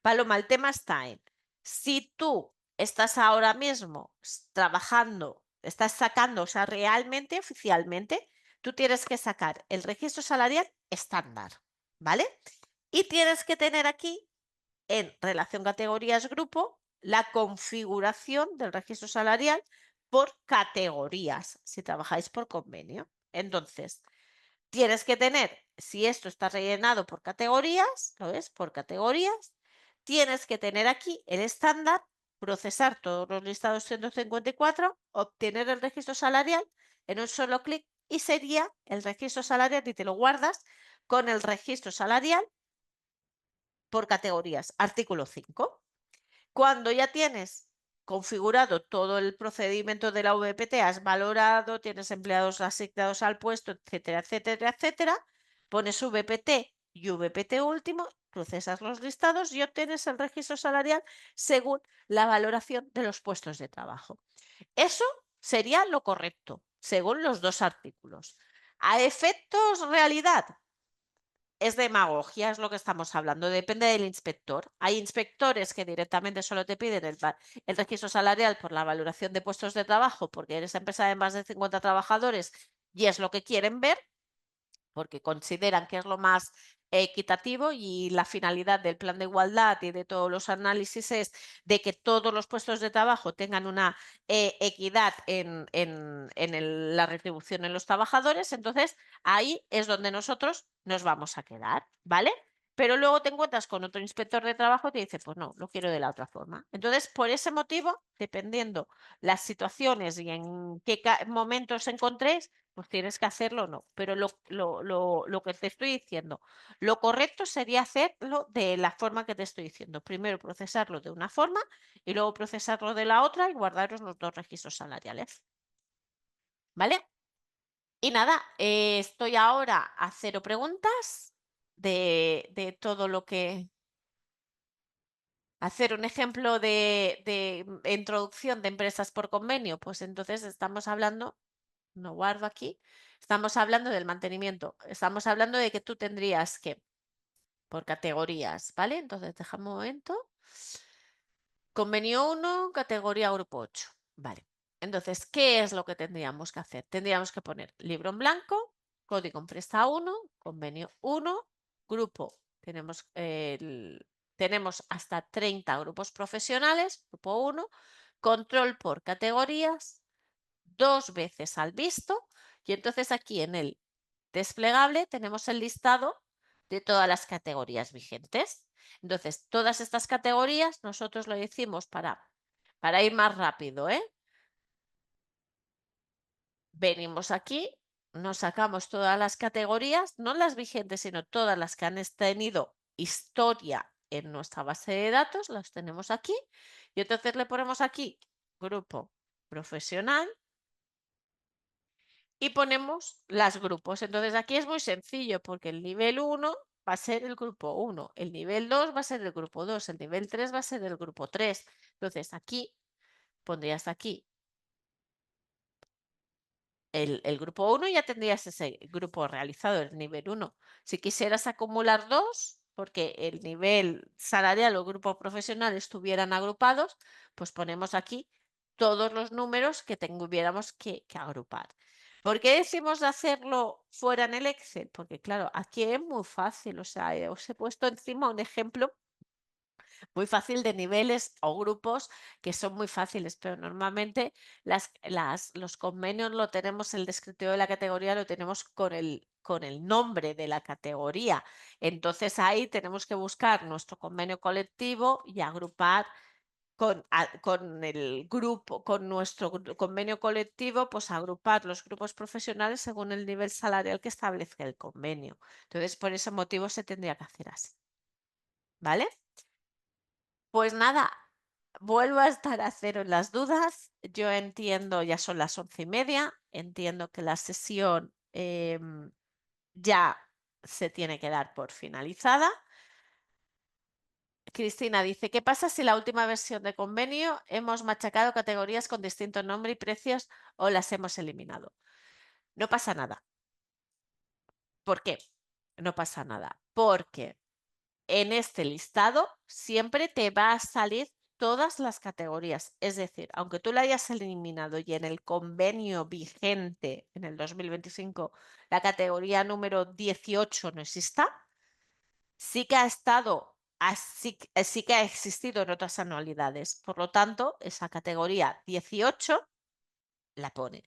Paloma, el tema está en, si tú estás ahora mismo trabajando, estás sacando, o sea, realmente, oficialmente, tú tienes que sacar el registro salarial estándar, ¿vale? Y tienes que tener aquí, en relación categorías grupo, la configuración del registro salarial por categorías, si trabajáis por convenio. Entonces, tienes que tener, si esto está rellenado por categorías, ¿lo ves? Por categorías, tienes que tener aquí el estándar, procesar todos los listados 154, obtener el registro salarial en un solo clic y sería el registro salarial y te lo guardas con el registro salarial por categorías, artículo 5. Cuando ya tienes configurado todo el procedimiento de la VPT, has valorado, tienes empleados asignados al puesto, etcétera, etcétera, etcétera, pones VPT y VPT último, procesas los listados y obtienes el registro salarial según la valoración de los puestos de trabajo. Eso sería lo correcto, según los 2 artículos. A efectos realidad, es demagogia, es lo que estamos hablando, depende del inspector. Hay inspectores que directamente solo te piden el registro salarial por la valoración de puestos de trabajo porque eres empresa de más de 50 trabajadores y es lo que quieren ver porque consideran que es lo más equitativo y la finalidad del plan de igualdad y de todos los análisis es de que todos los puestos de trabajo tengan una equidad en la retribución en los trabajadores. Entonces, ahí es donde nosotros nos vamos a quedar, ¿vale? Pero luego te encuentras con otro inspector de trabajo y te dice, pues no, lo quiero de la otra forma. Entonces, por ese motivo, dependiendo las situaciones y en qué momentos os encontréis, pues tienes que hacerlo o no. Pero lo que te estoy diciendo, lo correcto sería hacerlo de la forma que te estoy diciendo. Primero procesarlo de una forma y luego procesarlo de la otra y guardaros los 2 registros salariales. ¿Vale? Y nada, estoy ahora a 0 preguntas de todo lo que... Hacer un ejemplo de introducción de empresas por convenio, pues entonces estamos hablando, no guardo aquí, estamos hablando del mantenimiento, estamos hablando de que tú tendrías que, por categorías, ¿vale? Entonces, déjame un momento. Convenio 1, categoría grupo 8, ¿vale? Entonces, ¿qué es lo que tendríamos que hacer? Tendríamos que poner libro en blanco, código empresa 1, convenio 1, grupo. Tenemos hasta 30 grupos profesionales, grupo 1, control por categorías, 2 veces al visto y entonces aquí en el desplegable tenemos el listado de todas las categorías vigentes. Entonces, todas estas categorías nosotros lo decimos para ir más rápido, ¿eh? Venimos aquí, nos sacamos todas las categorías, no las vigentes, sino todas las que han tenido historia en nuestra base de datos, las tenemos aquí. Y entonces le ponemos aquí grupo profesional y ponemos los grupos. Entonces aquí es muy sencillo porque el nivel 1 va a ser el grupo 1, el nivel 2 va a ser el grupo 2, el nivel 3 va a ser el grupo 3. Entonces aquí pondrías aquí el grupo 1, ya tendrías ese grupo realizado, el nivel 1. Si quisieras acumular dos, porque el nivel salarial o grupo profesional estuvieran agrupados, pues ponemos aquí todos los números que tuviéramos que agrupar. ¿Por qué decimos de hacerlo fuera en el Excel? Porque claro, aquí es muy fácil, o sea, os he puesto encima un ejemplo muy fácil de niveles o grupos que son muy fáciles, pero normalmente los convenios lo tenemos, el descriptivo de la categoría lo tenemos con el nombre de la categoría. Entonces ahí tenemos que buscar nuestro convenio colectivo y agrupar con el grupo, con nuestro convenio colectivo, pues agrupar los grupos profesionales según el nivel salarial que establezca el convenio. Entonces, por ese motivo se tendría que hacer así. ¿Vale? Pues nada, vuelvo a estar a cero en las dudas. Yo entiendo, ya son las 11:30, entiendo que la sesión ya se tiene que dar por finalizada. Cristina dice, ¿qué pasa si la última versión de convenio hemos machacado categorías con distinto nombre y precios o las hemos eliminado? No pasa nada. ¿Por qué? No pasa nada. Porque en este listado siempre te va a salir todas las categorías. Es decir, aunque tú la hayas eliminado y en el convenio vigente en el 2025 la categoría número 18 no exista, sí que ha estado, sí que ha existido en otras anualidades. Por lo tanto, esa categoría 18 la pone.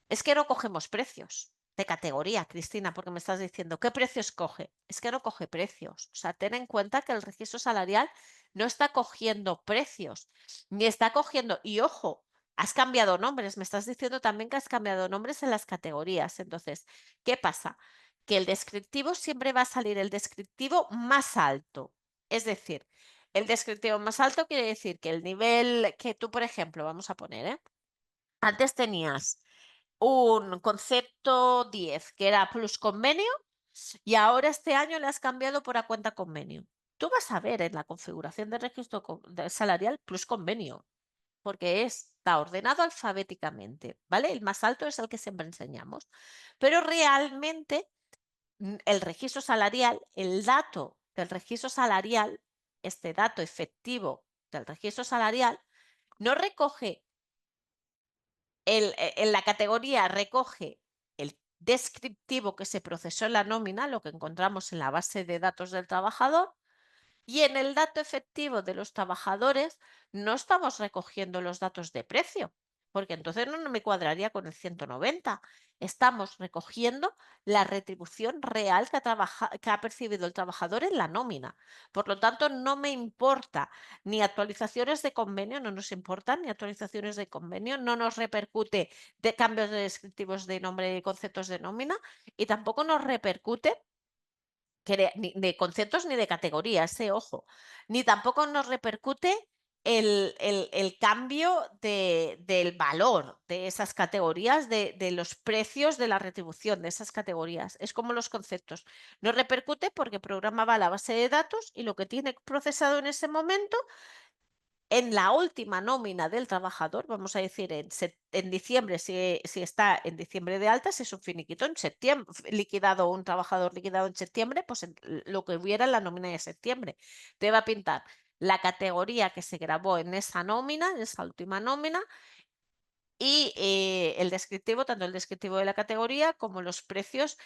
Es que no cogemos precios de categoría, Cristina, porque me estás diciendo, ¿qué precios coge? Es que no coge precios. O sea, ten en cuenta que el registro salarial no está cogiendo precios, ni está cogiendo, y ojo, has cambiado nombres, me estás diciendo también que has cambiado nombres en las categorías. Entonces, ¿qué pasa? Que el descriptivo siempre va a salir el descriptivo más alto. Es decir, el descriptivo más alto quiere decir que el nivel que tú, por ejemplo, vamos a poner, antes tenías un concepto 10 que era plus convenio y ahora este año le has cambiado por a cuenta convenio. Tú vas a ver en la configuración de registro salarial plus convenio, porque está ordenado alfabéticamente, ¿vale? El más alto es el que siempre enseñamos, pero realmente el registro salarial, el dato del registro salarial, este dato efectivo del registro salarial, no recoge en la categoría recoge el descriptivo que se procesó en la nómina, lo que encontramos en la base de datos del trabajador, y en el dato efectivo de los trabajadores no estamos recogiendo los datos de precio, porque entonces no me cuadraría con el 190. Estamos recogiendo la retribución real que ha percibido el trabajador en la nómina. Por lo tanto, no me importa ni actualizaciones de convenio, no nos importan ni actualizaciones de convenio, no nos repercute de cambios de descriptivos de nombre y conceptos de nómina y tampoco nos repercute ni de conceptos ni de categorías, ojo, ni tampoco nos repercute el cambio del valor de esas categorías, de los precios de la retribución de esas categorías. Es como los conceptos. No repercute porque programaba la base de datos y lo que tiene procesado en ese momento en la última nómina del trabajador, vamos a decir en diciembre, si está en diciembre de alta, si es un finiquito en septiembre, liquidado un trabajador liquidado en septiembre, pues lo que hubiera en la nómina de septiembre. Te va a pintar la categoría que se grabó en esa nómina, en esa última nómina, y el descriptivo, tanto el descriptivo de la categoría como los precios,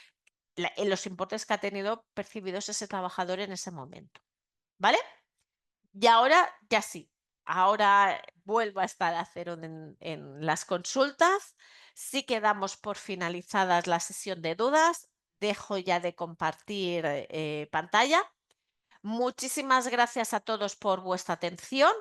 los importes que ha tenido percibidos ese trabajador en ese momento. ¿Vale? Y ahora ya sí, ahora vuelvo a estar a cero en las consultas. Sí que damos por finalizadas la sesión de dudas. Dejo ya de compartir pantalla. Muchísimas gracias a todos por vuestra atención.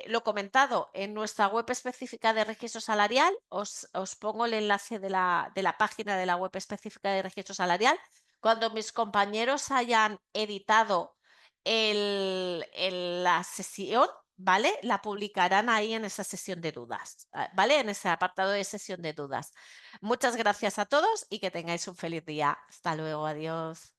lo comentado, en nuestra web específica de registro salarial, os pongo el enlace de la página de la web específica de registro salarial. Cuando mis compañeros hayan editado la sesión, ¿vale? La publicarán ahí en esa sesión de dudas, ¿vale? En ese apartado de sesión de dudas. Muchas gracias a todos y que tengáis un feliz día. Hasta luego, adiós.